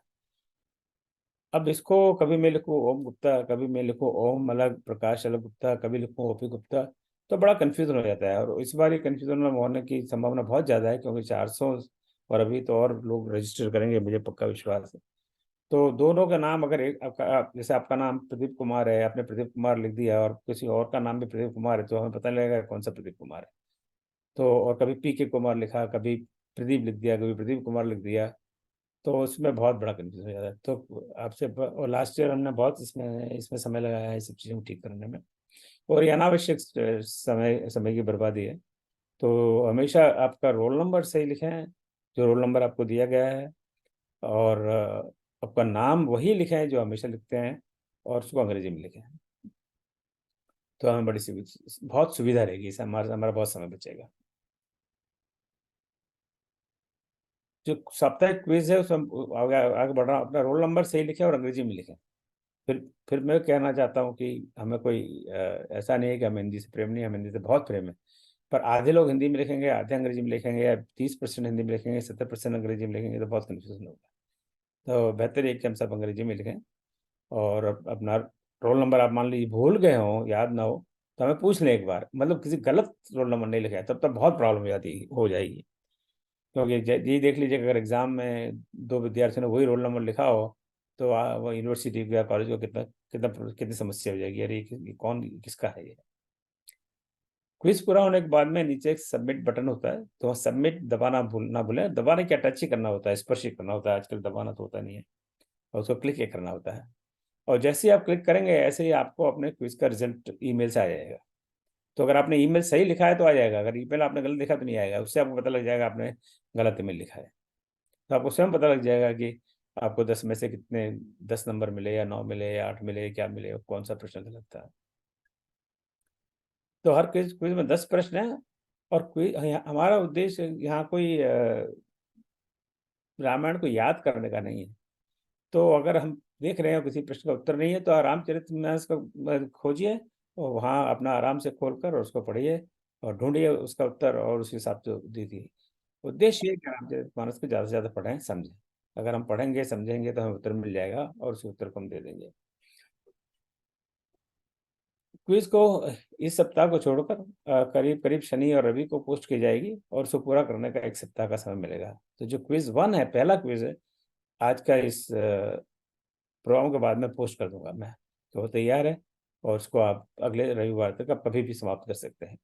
अब इसको कभी मैं लिखूँ ओम गुप्ता, कभी मैं लिखूँ ओम अलग प्रकाश अलग गुप्ता, कभी लिखूँ ओपी गुप्ता, तो बड़ा कन्फ्यूजन हो जाता है। और इस बार ये कन्फ्यूजन में होने की संभावना बहुत ज़्यादा है, क्योंकि 400 और अभी तो और लोग रजिस्टर करेंगे, मुझे पक्का विश्वास है। तो दोनों का नाम, अगर एक जैसे आपका नाम प्रदीप कुमार है, आपने प्रदीप कुमार लिख दिया, और किसी और का नाम भी प्रदीप कुमार है, तो हमें पता लगेगा कौन सा प्रदीप कुमार है। तो और कभी पी के कुमार लिखा, कभी प्रदीप लिख दिया, कभी प्रदीप कुमार लिख दिया, तो उसमें बहुत बड़ा कंफ्यूजन हो जाता है। तो और लास्ट ईयर हमने बहुत इसमें इसमें समय लगाया है, इस सब चीज़ों को ठीक करने में। और ये अनावश्यक समय समय की बर्बादी है। तो हमेशा आपका रोल नंबर सही लिखें, जो रोल नंबर आपको दिया गया है। और आपका नाम वही लिखें जो हमेशा लिखते हैं, और उसको अंग्रेजी में लिखें। तो हमें बड़ी बहुत सुविधा रहेगी, इससे हमारा हमारा बहुत समय बचेगा। जो साप्ताहिक क्विज है उसमें आगे आगे बढ़ रहा हूँ, अपना रोल नंबर सही लिखें और अंग्रेजी में लिखें। फिर मैं कहना चाहता हूँ कि हमें कोई ऐसा नहीं है कि हमें हिंदी से प्रेम नहीं है, हमें हिंदी से बहुत प्रेम है। पर आधे लोग हिंदी में लिखेंगे, आधे अंग्रेजी में लिखेंगे, या 30% हिंदी में लिखेंगे, 70% अंग्रेजी में लिखेंगे, तो बहुत कन्फ्यूजन होगा। तो बेहतर है कि हम सब अंग्रेजी में लिखें। और अपना रोल नंबर आप मान लीजिए भूल गए हो, याद ना हो, तो हमें पूछ लें एक बार, मतलब किसी गलत रोल नंबर नहीं लिखा है, तब तब बहुत प्रॉब्लम हो जाएगी। क्योंकि ये देख लीजिए, अगर एग्जाम में दो विद्यार्थियों ने वही रोल नंबर लिखा हो, तो वो यूनिवर्सिटी या कॉलेज को कितना कितना कितनी समस्या हो जाएगी, अरे ये कौन किसका है ये। क्विज पूरा होने के बाद में नीचे एक सबमिट बटन होता है, तो सबमिट दबाना ना भूलें। दबाने क्या, टच ही करना होता है, स्पर्श ही करना होता है, आजकल दबाना तो होता नहीं है। और उसको क्लिक ही करना होता है। और जैसे ही आप क्लिक करेंगे, ऐसे ही आपको अपने क्विज का रिजल्ट ईमेल से आ जाएगा। तो अगर आपने ईमेल सही लिखा है तो आ जाएगा, अगर ईमेल आपने गलत लिखा तो नहीं आएगा। उससे आपको पता लग जाएगा आपने गलत ईमेल लिखा है। तो आपको स्वयं पता लग जाएगा कि आपको 10 में से कितने 10 नंबर मिले, या 9 मिले, या 8 मिले, क्या मिले, कौन सा प्रश्न गलत था। तो हर क्विज क्विज में 10 प्रश्न है। और क्विज हमारा उद्देश्य यहाँ कोई रामायण को याद करने का नहीं है। तो अगर हम देख रहे हैं किसी प्रश्न का उत्तर नहीं है, तो रामचरितमानस को खोजिए, और वहाँ अपना आराम से खोलकर और उसको पढ़िए, और ढूंढिए उसका उत्तर, और उस हिसाब से दीजिए। उद्देश्य ये है कि रामचरितमानस को ज़्यादा से ज़्यादा पढ़ें, समझें। अगर हम पढ़ेंगे समझेंगे तो हमें उत्तर मिल जाएगा, और उस उत्तर को हम दे देंगे। क्विज को इस सप्ताह को छोड़कर करीब करीब शनि और रवि को पोस्ट की जाएगी, और उसको पूरा करने का एक सप्ताह का समय मिलेगा। तो जो क्विज 1 है, पहला क्विज है आज का, इस प्रोग्राम के बाद में पोस्ट कर दूंगा मैं। तो वो तैयार है, और उसको आप अगले रविवार तक आप कभी भी समाप्त कर सकते हैं।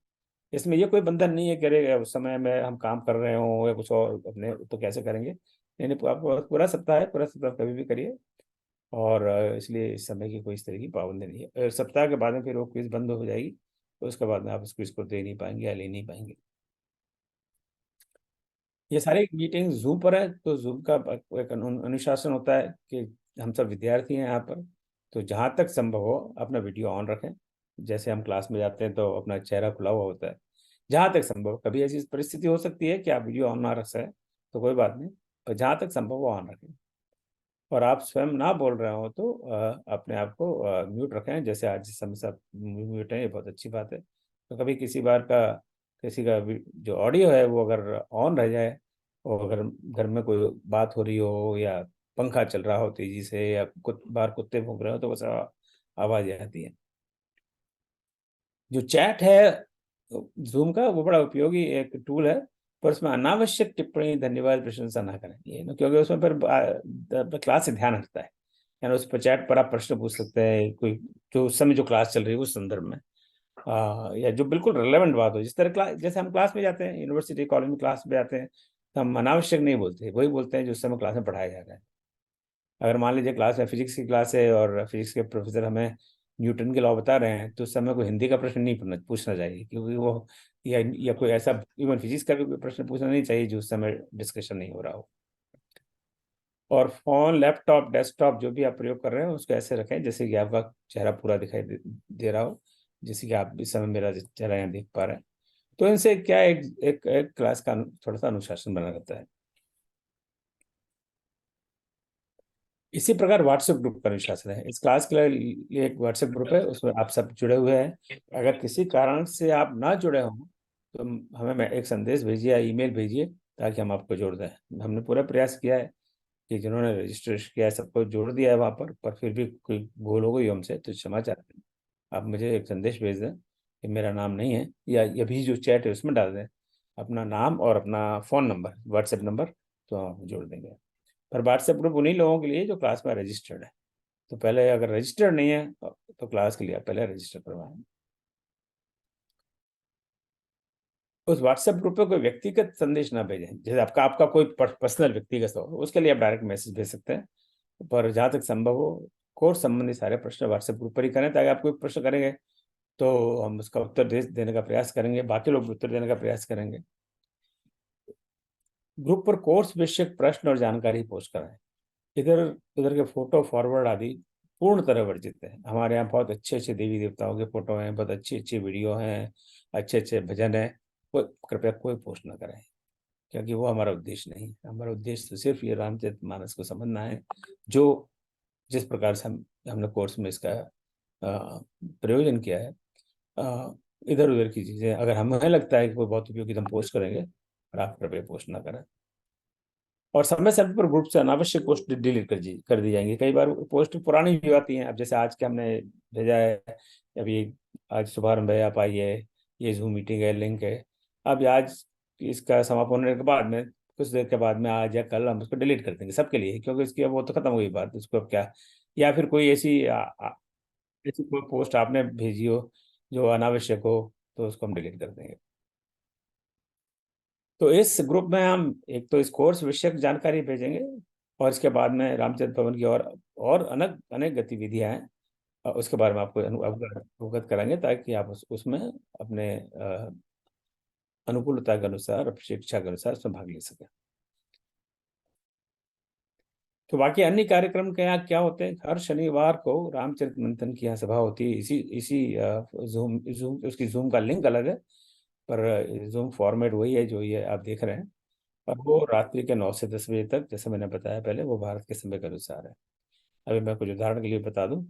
इसमें ये कोई बंधन नहीं है कि अरे उस समय में हम काम कर रहे हो या कुछ और अपने, तो कैसे करेंगे। नहीं नहीं, आपको पूरा सप्ताह है, पूरा सप्ताह कभी भी करिए। और इसलिए इस समय की कोई इस तरह की पाबंदी नहीं है। सप्ताह के बाद में फिर वो क्विज बंद हो जाएगी, तो उसके बाद में आप उस क्विज को दे नहीं पाएंगे या ले नहीं पाएंगे। ये सारी मीटिंग जूम पर है, तो जूम का एक अनुशासन होता है कि हम सब विद्यार्थी हैं यहाँ पर। तो जहाँ तक संभव हो अपना वीडियो ऑन रखें। जैसे हम क्लास में जाते हैं तो अपना चेहरा खुला हुआ होता है। जहाँ तक संभव, कभी ऐसी परिस्थिति हो सकती है कि आप वीडियो ऑन ना रख सकें, तो कोई बात नहीं, पर जहाँ तक संभव हो ऑन रखें। और आप स्वयं ना बोल रहे हो तो अपने आप को म्यूट रखें, जैसे आज जिस समय से आप म्यूट हैं, ये बहुत अच्छी बात है। तो कभी किसी का जो ऑडियो है वो अगर ऑन रह जाए, और अगर घर में कोई बात हो रही हो, या पंखा चल रहा हो तेजी से, या बाहर कुत्ते भौंक रहे हो, तो बस आवाज आती है। जो चैट है जूम का, वो बड़ा उपयोगी एक टूल है। पर उसमें अनावश्यक टिप्पणी, धन्यवाद, प्रशंसा ना करें, ये ना, क्योंकि उसमें फिर क्लास से ध्यान हटता है। यानी उस पर चैट पर आप प्रश्न पूछ सकते हैं, कोई जो उस समय जो क्लास चल रही है उस संदर्भ में, या जो बिल्कुल रिलेवेंट बात हो। जिस तरह क्लास, जैसे हम क्लास में जाते हैं, यूनिवर्सिटी कॉलेज में क्लास में जाते हैं, तो हम अनावश्यक नहीं बोलते, वही बोलते हैं जो उस समय क्लास में पढ़ाया जा रहा है। अगर मान लीजिए क्लास में फिजिक्स की क्लास है, और फिजिक्स के प्रोफेसर हमें न्यूटन के लॉ बता रहे हैं, तो उस समय कोई हिंदी का प्रश्न नहीं पूछना चाहिए, क्योंकि वो, या कोई ऐसा इवन फिजिक्स का भी कोई प्रश्न पूछना नहीं चाहिए जो उस समय डिस्कशन नहीं हो रहा हो। और फोन, लैपटॉप, डेस्कटॉप जो भी आप प्रयोग कर रहे हो, उसको ऐसे रखें जैसे कि आपका चेहरा पूरा दिखाई दे रहा हो, जैसे कि आप इस समय मेरा चेहरा यहाँ देख पा रहे हैं। तो इनसे क्या एक क्लास का थोड़ा सा अनुशासन बना रहता है। इसी प्रकार व्हाट्सएप ग्रुप का अनुशासन है। इस क्लास के लिए एक व्हाट्सएप ग्रुप है, उसमें आप सब जुड़े हुए हैं। अगर किसी कारण से आप ना जुड़े हों, तो हमें एक संदेश भेजिए या ईमेल भेजिए, ताकि हम आपको जोड़ दें। हमने पूरा प्रयास किया है कि जिन्होंने रजिस्ट्रेशन किया है सबको जोड़ दिया है वहाँ पर फिर भी कोई भूल हो गई हमसे तो क्षमा चाहते हैं। आप मुझे एक संदेश भेज दें कि मेरा नाम नहीं है, या ये भी जो चैट है उसमें डाल दें अपना नाम और अपना फ़ोन नंबर, व्हाट्सएप नंबर, तो हम जोड़ देंगे। पर व्हाट्सएप ग्रुप उन्हीं लोगों के लिए जो क्लास में रजिस्टर्ड है। तो पहले अगर रजिस्टर्ड नहीं है, तो क्लास के लिए आप पहले रजिस्टर करवाएं। उस व्हाट्सएप ग्रुप पे कोई व्यक्तिगत संदेश ना भेजें। जैसे आपका आपका कोई पर्सनल व्यक्तिगत हो, उसके लिए आप डायरेक्ट मैसेज भेज सकते हैं। पर जहाँ तक संभव हो, कोर्स संबंधी सारे प्रश्न व्हाट्सएप ग्रुप पर ही करें, ताकि आप कोई प्रश्न करेंगे तो हम उसका उत्तर देने का प्रयास करेंगे, बाकी लोग भी उत्तर देने का प्रयास करेंगे। ग्रुप पर कोर्स विषयक प्रश्न और जानकारी पोस्ट कराएं। इधर उधर के फोटो फॉरवर्ड आदि पूर्ण तरह वर्जित है। हमारे यहाँ बहुत अच्छे अच्छे देवी देवताओं के फोटो हैं, बहुत अच्छी अच्छी वीडियो हैं, अच्छे अच्छे भजन हैं। कोई कृपया कोई पोस्ट ना करें, क्योंकि वो हमारा उद्देश्य नहीं है। हमारा उद्देश्य तो सिर्फ ये रामचरितमानस को समझना है, जो जिस प्रकार से हमने कोर्स में इसका प्रयोजन किया है। इधर उधर की चीज़ें अगर हमें लगता है कि वो बहुत उपयोगी, तो हम पोस्ट करेंगे, और आप कृपया पोस्ट ना करें। और समय समय पर ग्रुप से अनावश्यक पोस्ट डिलीट कर दी जाएंगी। कई बार पोस्ट पुरानी भी आती हैं। अब जैसे आज के हमने भेजा है, अभी आज शुभारंभ है, आप आइए, ये जूम मीटिंग है, लिंक है। अब आज इसका समापन होने के बाद में, कुछ देर के बाद में, आज या कल हम उसको डिलीट कर देंगे सबके लिए, क्योंकि इसकी अब वो तो खत्म हो गई बात, उसको अब क्या। या फिर कोई ऐसी कोई पोस्ट आपने भेजी हो जो अनावश्यक हो, तो उसको हम डिलीट कर देंगे। तो इस ग्रुप में हम एक तो इस कोर्स विषयक जानकारी भेजेंगे, और इसके बाद में रामचंद्र भवन की और अनेक अनेक गतिविधियां हैं, उसके बारे में आपको अवगत अवगत कराएंगे, ताकि आप उसमें अपने अनुकूलता के अनुसार, शिक्षा के अनुसार उसमें भाग ले सकें। तो बाकी अन्य कार्यक्रम के यहाँ क्या होते हैं, हर शनिवार को रामचरित मंथन की यहाँ सभा होती है। इसी इसी जूम जूम उसकी जूम का लिंक अलग है, पर जूम फॉर्मेट वही है जो ये आप देख रहे हैं। और वो रात्रि के 9 से 10 बजे तक, जैसे मैंने बताया पहले, वो भारत के समय के अनुसार है। अभी मैं कुछ उदाहरण के लिए बता दूं।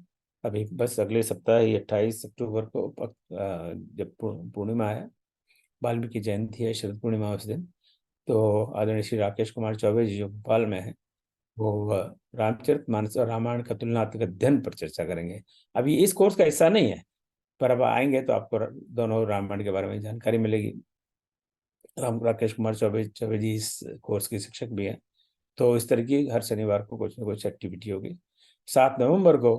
अभी बस अगले सप्ताह ही 28 अक्टूबर को जब पूर्णिमा है, वाल्मीकि जयंती है, शरद पूर्णिमा उस दिन, तो आदरणीय श्री राकेश कुमार चौबे जी जो भोपाल में है, वो रामचरितमानस और रामायण का तुलनात्मक अध्ययन पर चर्चा करेंगे। अभी इस कोर्स का हिस्सा नहीं है, पर अब आएंगे तो आपको दोनों रामायण के बारे में जानकारी मिलेगी। राकेश कुमार चौबे चौबे जी इस कोर्स के शिक्षक भी हैं। तो इस तरह की हर शनिवार को कुछ न कुछ एक्टिविटी होगी। 7 नवंबर को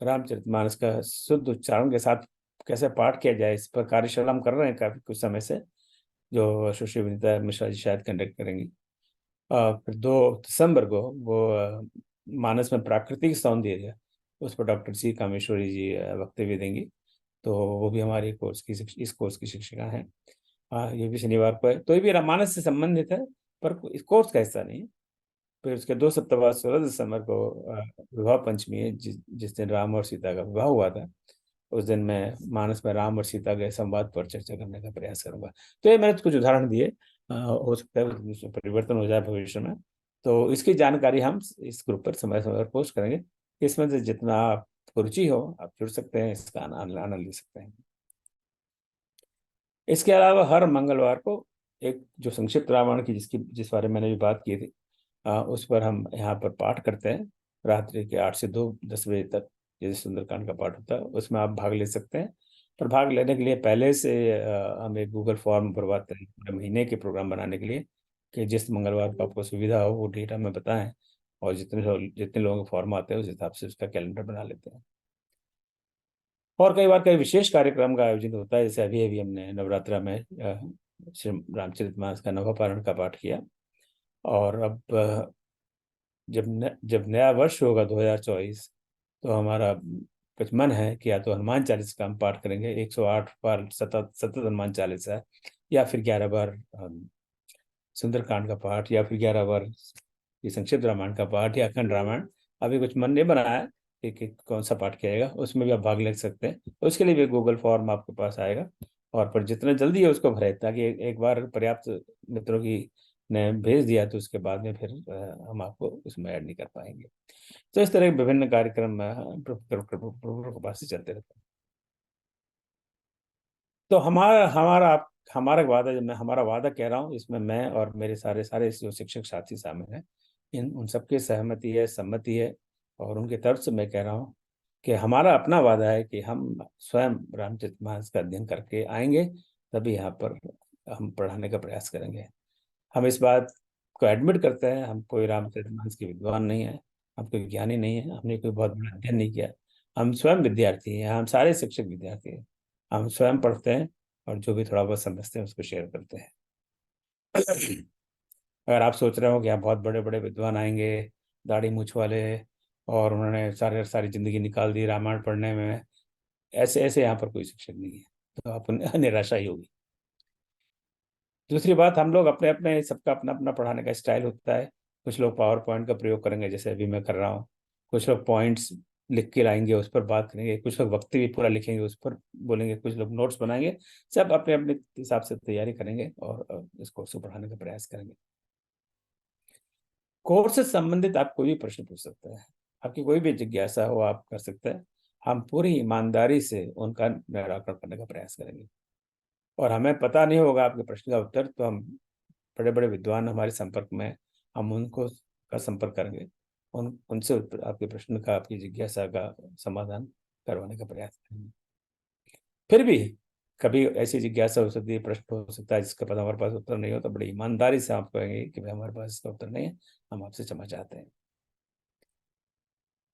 रामचरितमानस का शुद्ध उच्चारण के साथ कैसे पाठ किया जाए, इस पर कार्यशाला हम कर रहे हैं काफी कुछ समय से, जो सुश्री विनीता मिश्रा जी शायद कंडक्ट करेंगी। फिर 2 दिसंबर को वो मानस में प्राकृतिक सौंदर्य, उस पर डॉक्टर सी कामेश्वरी जी वक्तव्य देंगी। तो वो भी हमारे इस कोर्स की शिक्षिका हैं। ये भी शनिवार को है, तो ये भी रामानस से संबंधित है, पर इस कोर्स का हिस्सा नहीं है। फिर उसके 2 सप्ताह बाद 16 दिसंबर को विवाह पंचमी है, जिस दिन राम और सीता का विवाह हुआ था। उस दिन मैं मानस में राम और सीता के संवाद पर चर्चा करने का प्रयास करूंगा। तो ये मैंने कुछ उदाहरण दिए, हो सकता है उसमें परिवर्तन हो जाए भविष्य में। तो इसकी जानकारी हम इस ग्रुप पर समय समय पर पोस्ट करेंगे। इसमें से जितना आपको रुचि हो, आप जुड़ सकते हैं, इसका आनंद ले सकते हैं। इसके अलावा हर मंगलवार को एक जो संक्षिप्त रामायण की जिस बारे में मैंने भी बात की थी, उस पर हम यहाँ पर पाठ करते हैं, रात्रि के 8 से 2, 10 बजे तक। जैसे सुंदरकांड का पाठ होता है, उसमें आप भाग ले सकते हैं। पर भाग लेने के लिए पहले से हम एक गूगल फॉर्म भरवाते हैं पूरे महीने के प्रोग्राम बनाने के लिए, कि जिस मंगलवार को आपको सुविधा हो वो डेट हमें बताएं, और जितने लोगों के फॉर्म आते हैं उस हिसाब से उसका कैलेंडर बना लेते हैं। और कई बार कई विशेष कार्यक्रम का आयोजन होता है, जैसे अभी अभी हमने नवरात्रा में श्री रामचरितमानस का नवपारण का पाठ किया। और अब जब नया वर्ष होगा 2024, तो हमारा कुछ मन है कि या तो हनुमान चालीसा का हम पाठ करेंगे, 108 बार सतत सतत हनुमान चालीसा, या फिर 11 बार सुंदरकांड का पाठ, या फिर 11 बार ये संक्षिप्त रामायण का पाठ, या अखंड रामायण। अभी कुछ मन नहीं बनाया है कि कौन सा पाठ किया जाएगा, उसमें भी आप भाग ले सकते हैं। उसके लिए भी गूगल फॉर्म आपके पास आएगा, और पर जितना जल्दी है उसको भरें, ताकि एक बार पर्याप्त मित्रों की ने भेज दिया तो उसके बाद में फिर हम आपको उसमें ऐड नहीं कर पाएंगे। तो इस तरह के विभिन्न कार्यक्रम प्रभु के पास से चलते रहते हैं। तो हमारा वादा, जब मैं हमारा वादा कह रहा हूँ, इसमें मैं और मेरे सारे सारे जो शिक्षक साथी शामिल हैं, इन उन सबकी सहमति है, सम्मति है। और उनके तरफ से मैं कह रहा हूँ कि हमारा अपना वादा है कि हम स्वयं रामचरितमानस का अध्ययन करके आएंगे, तभी यहाँ पर हम पढ़ाने का प्रयास करेंगे। हम इस बात को एडमिट करते हैं, हम कोई रामचरितमानस के विद्वान नहीं है, हम कोई ज्ञानी नहीं है, हमने कोई बहुत बड़ा अध्ययन नहीं किया। हम स्वयं विद्यार्थी हैं, हम सारे शिक्षक विद्यार्थी हैं। हम स्वयं पढ़ते हैं, और जो भी थोड़ा बहुत समझते हैं उसको शेयर करते हैं। अगर आप सोच रहे हो कि यहाँ बहुत बड़े बड़े विद्वान आएंगे, दाढ़ी मूछ वाले, और उन्होंने सारी सारी जिंदगी निकाल दी रामायण पढ़ने में, ऐसे ऐसे यहाँ पर कोई शिक्षक नहीं है, तो आप निराशा ही होगी। दूसरी बात, हम लोग अपने अपने सबका अपना अपना पढ़ाने का स्टाइल होता है। कुछ लोग पावर पॉइंट का प्रयोग करेंगे जैसे अभी मैं कर रहा हूँ, कुछ लोग पॉइंट्स लिख के लाएंगे, उस पर बात करेंगे, कुछ लोग वक्तव्य पूरा लिखेंगे उस पर बोलेंगे, कुछ लोग नोट्स बनाएंगे। सब अपने अपने हिसाब से तैयारी करेंगे और इस कोर्स को पढ़ाने का प्रयास करेंगे। कोर्स से संबंधित आप कोई भी प्रश्न पूछ सकते हैं, आपकी कोई भी जिज्ञासा हो आप कर सकते हैं। हम पूरी ईमानदारी से उनका निराकरण करने का प्रयास करेंगे। और हमें पता नहीं होगा आपके प्रश्न का उत्तर, तो हम बड़े बड़े विद्वान हमारे संपर्क में हैं, हम उनको का संपर्क करेंगे, उनसे आपके प्रश्न का, आपकी जिज्ञासा का समाधान करवाने का प्रयास करेंगे। फिर भी कभी ऐसी जिज्ञासा हो सकती है, प्रश्न हो सकता है जिसका पता हमारे पास उत्तर नहीं हो, तो बड़ी ईमानदारी से आप कहेंगे कि भाई हमारे पास इसका उत्तर नहीं है, हम आपसे क्षमा चाहते हैं।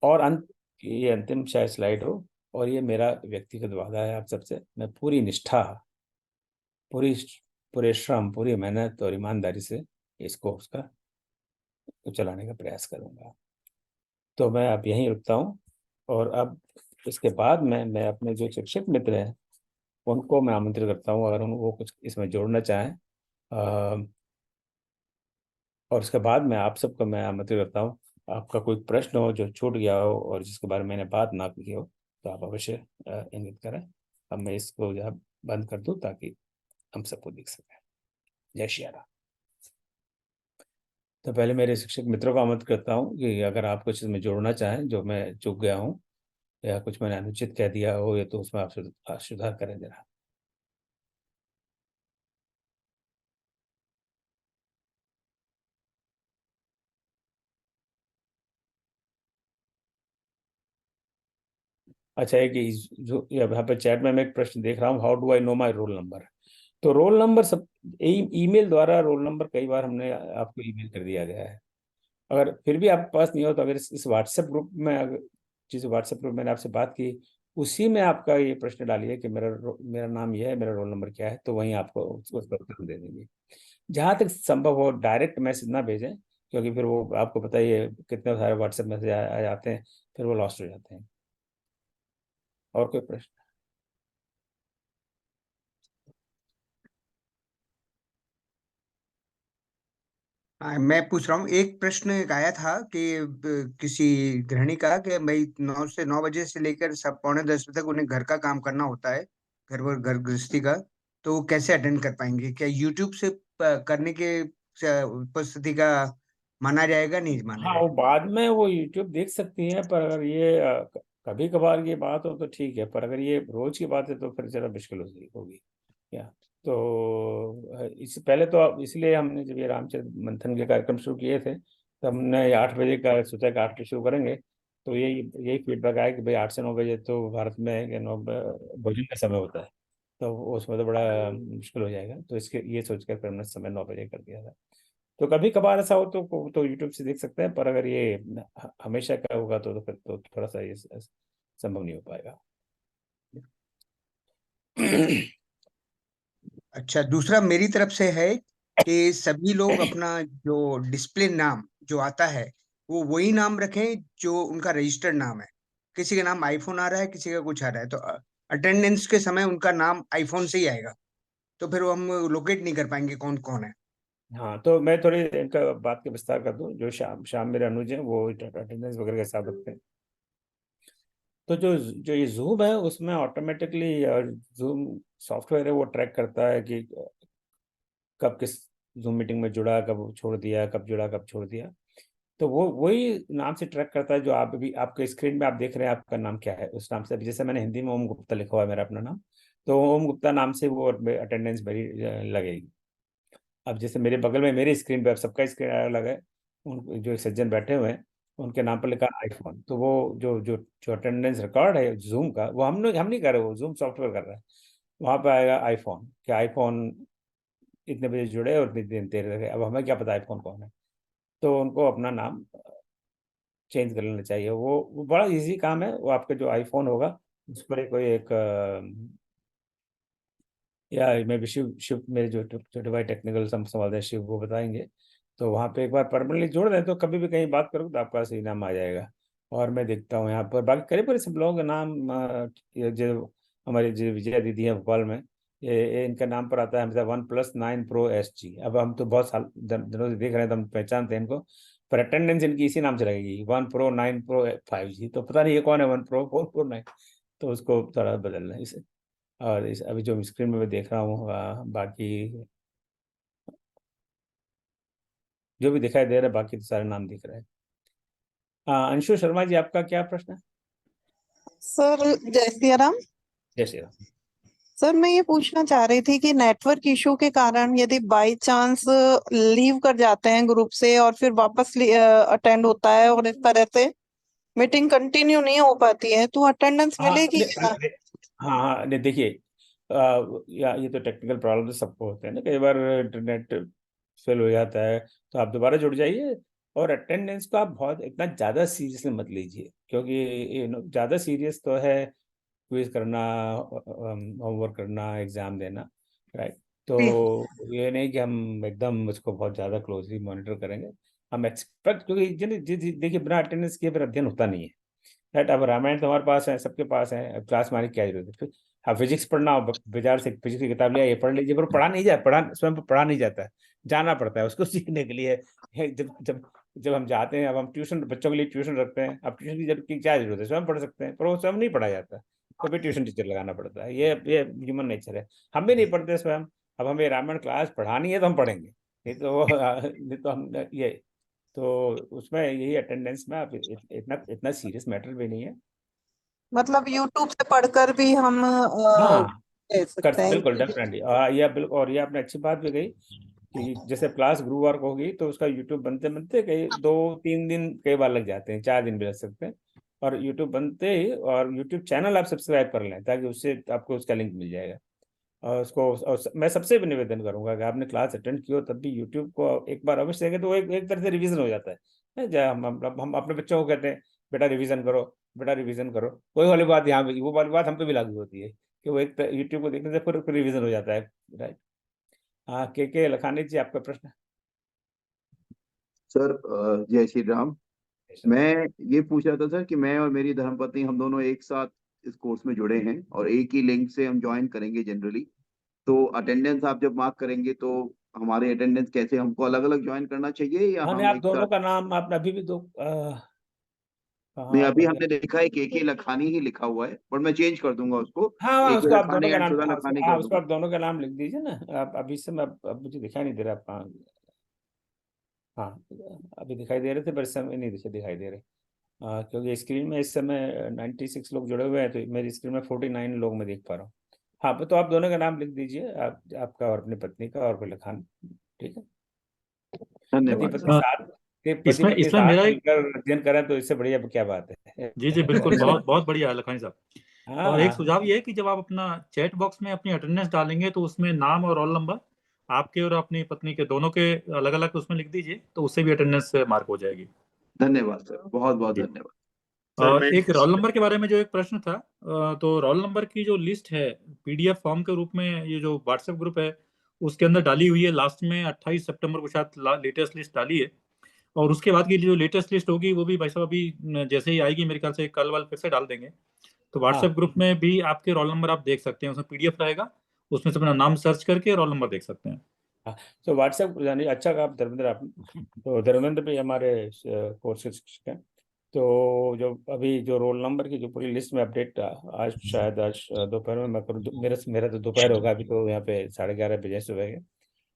और ये अंतिम शायद स्लाइड हो, और ये मेरा व्यक्तिगत वादा है आप सबसे, मैं पूरी निष्ठा, पूरी पूरे श्रम, पूरी मेहनत और ईमानदारी से इसको उसका चलाने का प्रयास करूंगा। तो मैं अब यहीं रुकता हूँ, और अब इसके बाद मैं अपने जो शिक्षक मित्र हैं उनको मैं आमंत्रित करता हूँ, अगर वो कुछ इसमें जोड़ना चाहें। और उसके बाद मैं आप सबको मैं आमंत्रित करता हूँ, आपका कोई प्रश्न हो जो छूट गया हो और जिसके बारे में मैंने बात ना की हो, तो आप अवश्य इंगित करें। अब मैं इसको जो है बंद कर दूँ ताकि हम सबको दिख सके। जय श्री राम। तो पहले मेरे शिक्षक मित्रों को आमंत्रित करता हूँ कि अगर आप कुछ इसमें जोड़ना चाहें जो मैं चूक गया हूँ या कुछ मैंने अनुचित कह दिया हो, या तो उसमें आप सुधार करें जरा। अच्छा है कि जो यहाँ पे चैट में मैं एक प्रश्न देख रहा हूँ, how do I know my roll number. तो रोल नंबर सब ईमेल द्वारा रोल नंबर कई बार हमने आपको ईमेल कर दिया गया है। अगर फिर भी आपके पास नहीं हो तो अगर इस व्हाट्सएप ग्रुप में, अगर जिस व्हाट्सएप ग्रुप में मैंने आपसे बात की उसी में आपका ये प्रश्न डालिए कि मेरा नाम यह है, मेरा रोल नंबर क्या है, तो वहीं आपको उसका उत्तर दे देंगे। जहाँ तक संभव हो डायरेक्ट मैसेज ना भेजें, क्योंकि फिर वो आपको पता ही है कितने सारे व्हाट्सएप मैसेज आ जाते हैं, फिर वो लॉस्ट हो जाते हैं। और कोई प्रश्न? हाँ, मैं पूछ रहा हूँ। एक प्रश्न एक आया था कि किसी गृहिणी का कि भाई 9 से लेकर सब पौने 10 बजे तक उन्हें घर का काम करना होता है, घर गृहस्थी का। तो वो कैसे अटेंड कर पाएंगे? क्या यूट्यूब से करने के उपस्थिति का माना जाएगा, नहीं माना हाँ, वो जाएगा? बाद में वो यूट्यूब देख सकती हैं, पर अगर ये कभी कभार की बात हो तो ठीक है, पर अगर ये रोज की बात है तो फिर जरा मुश्किल होगी क्या। तो इससे पहले तो इसलिए हमने जब ये रामचरित मंथन के कार्यक्रम शुरू किए थे, तब हमने 8 बजे का सोचा कि 8 बजे शुरू करेंगे। तो यही फीडबैक आया कि भाई 8 से 9 बजे तो भारत में 9 भोजन का समय होता है, तो उसमें तो बड़ा मुश्किल हो जाएगा, तो इसके ये सोचकर फिर हमने समय 9 बजे कर दिया था। तो कभी कभार ऐसा हो तो यूट्यूब से देख सकते हैं, पर अगर ये हमेशा का होगा तो फिर तो थोड़ा सा ये संभव नहीं हो पाएगा। अच्छा, दूसरा मेरी तरफ से है कि सभी लोग अपना जो डिस्प्ले नाम जो आता है वो वही नाम रखें जो उनका रजिस्टर्ड नाम है। किसी का नाम आईफोन आ रहा है, किसी का कुछ आ रहा है, तो अटेंडेंस के समय उनका नाम आईफोन से ही आएगा। तो फिर वो हम लोकेट नहीं कर पाएंगे कौन कौन है। हाँ, तो मैं थोड़ी इनका बात के विस्तार कर दूं। जो शाम शाम मेरे अनुज हैं वो अटेंडेंस वगैरह का हिसाब रखते हैं। तो जो जो ये जूम है उसमें ऑटोमेटिकली जूम सॉफ्टवेयर है, वो ट्रैक करता है कि कब किस जूम मीटिंग में जुड़ा, कब छोड़ दिया, कब जुड़ा कब छोड़ दिया। तो वो वही नाम से ट्रैक करता है जो आप भी आपके स्क्रीन में आप देख रहे हैं, आपका नाम क्या है उस नाम से। अभी जैसे मैंने हिंदी में ओम गुप्ता लिखा हुआ है मेरा अपना नाम, तो ओम गुप्ता नाम से वो अटेंडेंस मेरी लगेगी। अब जैसे मेरे बगल में मेरी स्क्रीन पे, अब सबका स्क्रीन अलग है, उन जो एक सज्जन बैठे हुए हैं उनके नाम पर लिखा आईफोन, तो वो जो जो जो अटेंडेंस रिकॉर्ड है जूम का, वो हम नहीं कर रहे, वो जूम सॉफ्टवेयर कर रहा है। वहां पे आएगा आईफोन, क्या आईफोन इतने बजे जुड़े और इतनी देर देर लगे। अब हमें क्या पता आईफोन कौन है, तो उनको अपना नाम चेंज कर लेना चाहिए। वो बड़ा इजी काम है। वो आपका जो आईफोन होगा उस पर कोई एक या मैं भी शिव शिव मेरे जो छोटे भाई टेक्निकल संभालते हैं शिव, वो बताएंगे। तो वहाँ पे एक बार परमानेंटली जोड़ दें तो कभी भी कहीं बात करो तो आपका सही नाम आ जाएगा। और मैं देखता हूँ यहाँ पर बाकी करीब करीब सब लोगों का नाम, ये जो हमारी जो विजया दीदी है भोपाल में, ये इनका नाम पर आता है हमेशा OnePlus 9 Pro SG। अब हम तो बहुत साल दिनों से देख रहे हैं, तो हम पहचानते हैं इनको, पर अटेंडेंस इनकी इसी नाम से लगेगी, 1 Pro 9 Pro 5G। तो पता नहीं ये कौन है 1 Pro 4 Pro 9, तो उसको थोड़ा बदलना है इसे। और अभी जो स्क्रीन में मैं देख रहा हूँ, बाकी जो भी दिखाई दे रहा है, बाकी तो सारे नाम दिख रहे हैं। अंशु शर्मा जी, आपका क्या प्रश्न है? सर जय सिया राम। जय श्री राम। सर मैं ये पूछना चाह रही थी कि नेटवर्क इशू के कारण यदि बाय चांस लीव कर जाते हैं ग्रुप से और फिर वापस अटेंड होता है और इस तरह से मीटिंग कंटिन्यू नहीं हो पाती है, तो अटेंडेंस मिलेगी क्या? हाँ हाँ, नहीं देखिए, ये तो टेक्निकल प्रॉब्लम तो सबको होते हैं ना, कई बार इंटरनेट फेल हो जाता है, तो आप दोबारा जुड़ जाइए। और अटेंडेंस को आप बहुत इतना ज़्यादा सीरियसली मत लीजिए, क्योंकि ज़्यादा सीरियस तो है क्विज करना, होमवर्क करना, एग्जाम देना, राइट। तो ये नहीं कि हम एकदम उसको बहुत ज़्यादा क्लोजली मॉनिटर करेंगे। हम एक्सपेक्ट, क्योंकि देखिए बिना अटेंडेंस के फिर अध्ययन होता नहीं है, राइट। अब रामायण तो हमारे पास है, सबके पास है, अब क्लास में आने की क्या जरूरत है फिर? हाँ, फिजिक्स पढ़ना हो, बाजार से फिजिक्स की किताब लिया, ये पढ़ लीजिए, पर पढ़ा नहीं जाए, स्वयं पढ़ा नहीं जाता है, जाना पड़ता है उसको सीखने के लिए। जब जब जब हम जाते हैं, अब हम ट्यूशन, बच्चों के लिए ट्यूशन रखते हैं, अब ट्यूशन की क्या जरूरत है, स्वयं पढ़ सकते हैं, पर वो स्वयं नहीं पढ़ा जाता, तो फिर ट्यूशन टीचर लगाना पड़ता है। ये ह्यूमन नेचर है। हम भी नहीं पढ़ते स्वयं। अब हमें रामायण क्लास पढ़ानी है तो हम पढ़ेंगे, नहीं तो हम ये, तो उसमें यही अटेंडेंस में आप इतना इतना सीरियस मैटर भी नहीं है। मतलब यूट्यूब से पढ़कर भी हम हाँ, ले सकते हैं? बिल्कुल डेफिनेटली। ये बिल्कुल, और ये आपने अच्छी बात भी कही कि जैसे क्लास गुरुवार को होगी, तो उसका यूट्यूब बनते बनते कई 2-3 दिन, कई बार लग जाते हैं, 4 दिन भी लग सकते हैं। और यूट्यूब बनते ही, और यूट्यूब चैनल आप सब्सक्राइब कर लें, ताकि उससे आपको उसका लिंक मिल जाएगा। और उसको, और मैं सबसे भी निवेदन करूंगा कि आपने क्लास अटेंड की हो तब भी यूट्यूब को एक बार अवश्य देखें, तो एक तरह से रिवीजन हो जाता है। जब हम अपने बच्चों को कहते हैं, बेटा रिवीजन करो, बेटा रिवीजन करो, वही वाली बात यहाँ पे, वो वाली बात हम पे भी लागू होती है, कि वो एक यूट्यूब को देखने से फिर रिवीजन हो जाता है, राइट। हाँ, के लखानी जी, आपका प्रश्न? सर जय श्री राम। मैं ये पूछ रहा था सर कि मैं और मेरी धर्मपत्नी हम दोनों एक साथ इस कोर्स में जुड़े हैं और एक ही लिंक से हम ज्वाइन करेंगे जनरली। तो अटेंडेंस आप जब मार्क करेंगे तो हमारे अटेंडेंस कैसे, हमको अलग अलग ज्वाइन करना चाहिए या हाँ, नहीं, हम आप एक दोनों साथ? का नाम आप अभी भी दो, नहीं, कहाँ अभी पर? हमने देखा है के लखानी ही लिखा हुआ है, पर मैं चेंज कर दूंगा उसको। हाँ हाँ, के उसको आप दोनों लखानी का एंड नाम, सुधा हाँ लखानी हाँ, कर उसको दूंगा। आप दोनों का नाम लिख दीजिए ना। आप अभी इस समय, अब मुझे दिखाई नहीं दे रहा आप कहाँ। हाँ, अभी दिखाई दे रहे थे, पर इस समय नहीं दिखाई दे रहे। क्योंकि स्क्रीन में इस समय 96 लोग जुड़े हुए हैं, तो मेरी स्क्रीन में 49 लोग मैं देख पा रहा हूँ। हाँ, तो आप दोनों का नाम लिख दीजिए, आपका और अपनी पत्नी का, और कोई लखान, ठीक है। पति धन्यवाद पत्नी सर। साथ पति इसमें पत्नी इसमें साथ मेरा एक, मिलकर अध्ययन करें, तो इससे बढ़िया क्या बात है। जी जी बिल्कुल, बहुत बहुत बढ़िया है लखानी साहब। और एक हाँ सुझाव ये है कि जब आप अपना चैट बॉक्स में अपनी अटेंडेंस डालेंगे तो उसमें नाम और रोल नंबर आपके और अपनी पत्नी के दोनों के अलग अलग उसमें लिख दीजिए, तो उससे भी अटेंडेंस मार्क हो जाएगी। धन्यवाद सर, बहुत बहुत जी। धन्यवाद। सर और मैं एक रोल नंबर के बारे में जो एक प्रश्न था, तो रोल नंबर की जो लिस्ट है पीडीएफ फॉर्म के रूप में, ये जो व्हाट्सएप ग्रुप है उसके अंदर डाली हुई है। लास्ट में 28 सितंबर को शायद लेटेस्ट लिस्ट डाली है, और उसके बाद की जो लेटेस्ट लिस्ट होगी वो भी भाई साहब अभी जैसे ही आएगी मेरे ख्याल से कल वाल फिर से डाल देंगे। तो व्हाट्सएप हाँ ग्रुप में भी आपके रोल नंबर आप देख सकते हैं, उसमें पीडीएफ रहेगा, उसमें से अपना नाम सर्च करके रोल नंबर देख सकते हैं। हाँ। तो व्हाट्सएप, यानी अच्छा काम धर्मेंद्र आप, तो धर्मेंद्र भी हमारे कोर्स के शिक्षक हैं। तो जो अभी जो रोल नंबर की जो पूरी लिस्ट में अपडेट, आज शायद आज दोपहर में मैं करूँ, मेरा तो दोपहर होगा अभी, तो यहाँ पे 11:30 बजे सुबह के।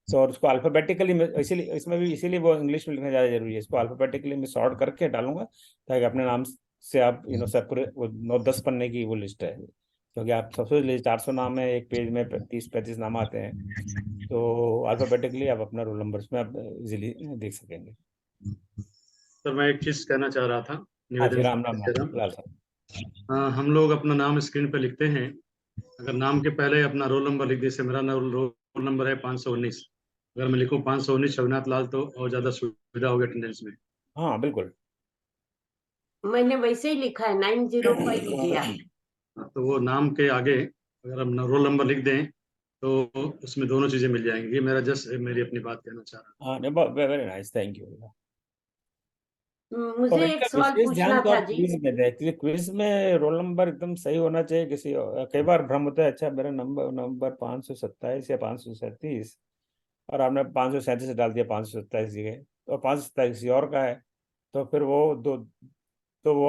तो और उसको अल्फाबेटिकली, इसीलिए इसमें भी, इसीलिए वो इंग्लिश में लिखना ज़्यादा जरूरी है, इसको अल्फाबेटिकली मैं सॉर्ट करके डालूंगा, ताकि अपने नाम से आप सब पूरे 9-10 पन्ने की वो लिस्ट है, क्योंकि आप सबसे 400 नाम है एक पेज में, 30-35 नाम आते हैं। तो अल्फाबेटिकली आप अपना रोल नंबर उसमें आप इजीली देख सकेंगे। सर मैं एक चीज कहना चाह रहा था, हाँ जी, निवेदन राम राम से राम लाल साहब। हम लोग अपना नाम स्क्रीन पे लिखते हैं, अगर नाम के पहले अपना रोल नंबर लिख दे, जैसे मेरा रोल नंबर है 519, अगर मैं लिखूं 519 रघुनाथ लाल तो और ज्यादा सुविधा होगी अटेंडेंस में। हाँ बिल्कुल। मैंने वैसे ही लिखा है 905 दिया। तो वो नाम के आगे अगर हम रोल नंबर लिख दें तो उसमें दोनों चीजें मिल जाएंगी। ये मेरा जस्ट मेरी अपनी बात कहना चाह रहा हाँ, वेरी नाइस, थैंक यू। मुझे और एक इनका सवाल विशेष पूछना ध्यान तो था आप जी। क्विज में दें, क्योंकि क्विज में रोल नंबर एकदम सही होना चाहिए। कई बार भ्रम होता है, अच्छा मेरा नंबर 527 या 537, और आपने 537 डाल दिया 527 जगह, और 527 किसी और का है, तो फिर वो दो, तो वो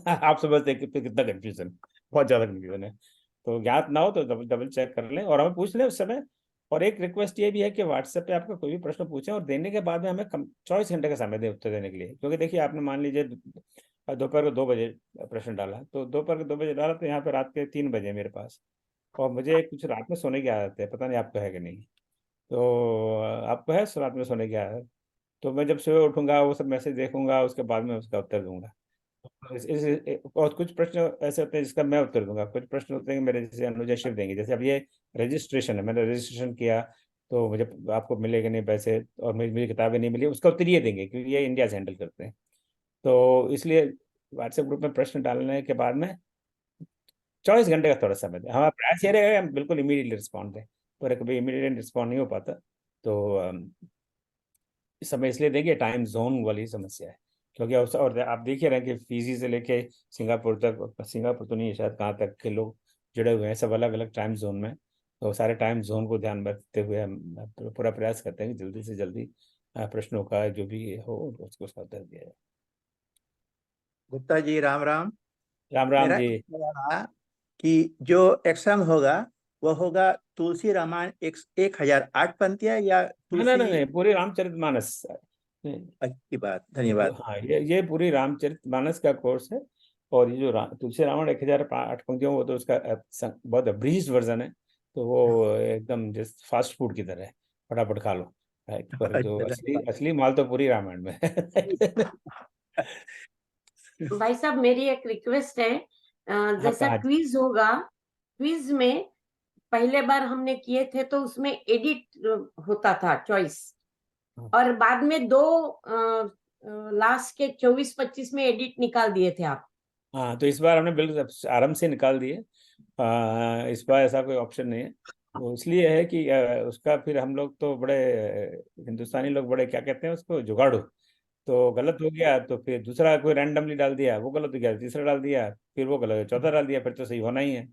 आप समझते हैं कि फिर कितना कंफ्यूजन, बहुत ज्यादा कंफ्यूजन है। तो ज्ञात ना हो तो डबल डबल चेक कर लें और हमें पूछ लें उस समय। और एक रिक्वेस्ट ये भी है कि व्हाट्सएप पे आपका कोई भी प्रश्न पूछें और देने के बाद में हमें 24 घंटे का समय दें उत्तर देने के लिए। क्योंकि देखिए, आपने मान लीजिए दोपहर को 2 बजे प्रश्न डाला, तो दोपहर को 2 बजे डाला, तो यहाँ पे रात के 3 बजे मेरे पास, और मुझे कुछ रात में सोने की आदत है, पता नहीं आपको है कि नहीं। तो आपको है रात में सोने की आदत? तो मैं जब सुबह उठूंगा वो सब मैसेज देखूंगा, उसके बाद में उसका उत्तर दूंगा। और कुछ प्रश्न ऐसे होते हैं जिसका मैं उत्तर दूंगा, कुछ प्रश्न होते हैं कि मेरे जैसे अनुजा शिव देंगे। जैसे अब ये रजिस्ट्रेशन है, मैंने रजिस्ट्रेशन किया, तो मुझे आपको मिलेगा नहीं पैसे, और मुझे किताबें नहीं मिली, उसका उत्तर ये देंगे क्योंकि ये इंडिया से हैंडल करते हैं। तो इसलिए व्हाट्सएप ग्रुप में प्रश्न डालने के बाद में 24 घंटे का थोड़ा समय दें। हमारा प्रयास ये रहेगा हम बिल्कुल इमीडिएटली रिस्पॉन्ड दें, पर कभी इमीडिएट रिस्पॉन्ड नहीं हो पाता। तो इस समय इसलिए देखिए, टाइम जोन वाली समस्या है। क्योंकि और आप देख ही रहे हैं कि फीजी से लेके सिंगापुर तक, सिंगापुर तो नहीं है शायद, कहाँ तक के लोग जुड़े हुए हैं, सब अलग अलग टाइम जोन में। तो सारे टाइम जोन को ध्यान में रखते हुए हम पूरा प्रयास करते हैं कि जल्दी से जल्दी प्रश्नों का जो भी हो उसको उसका उत्तर दिया जाए। गुप्ता जी राम राम। राम राम मेरा जी। एक सवाल था कि जो एग्जाम होगा वो होगा तुलसी रामायण 1008 पंक्तियां या नहीं नहीं तुलसी नहीं, पूरी रामचरितमानस। की बात। धन्यवाद। हाँ, ये पूरी रामचरितमानस का कोर्स है। और ये जो तुलसी रामायण 1008 पंक्तियों, वो तो उसका बहुत अब्रीज्ड वर्जन है। तो वो एकदम जस्ट फास्ट फूड की तरह है, फटाफट खा लो। पर जो अच्छा, असली धन्यवाद। असली माल तो पूरी रामायण में है। भाई साहब, मेरी एक रिक्वेस्ट है। हाँ, जैसा कहा। क्विज होगा, क्विज में पहले बार हमने किए थे तो उसमें एडिट होता था चॉइस, और बाद में दो लास्ट के 24-25 में एडिट निकाल दिए थे आप। हाँ, तो इस बार हमने बिल्कुल आराम से निकाल दिए। इस बार ऐसा कोई ऑप्शन नहीं है। वो इसलिए है कि उसका फिर हम लोग तो बड़े हिंदुस्तानी लोग बड़े क्या कहते हैं उसको, जुगाड़ू। तो गलत हो गया तो फिर दूसरा कोई रैंडमली डाल दिया, वो गलत हो गया, तीसरा डाल दिया, फिर वो गलत, चौथा डाल दिया, फिर तो सही होना ही है,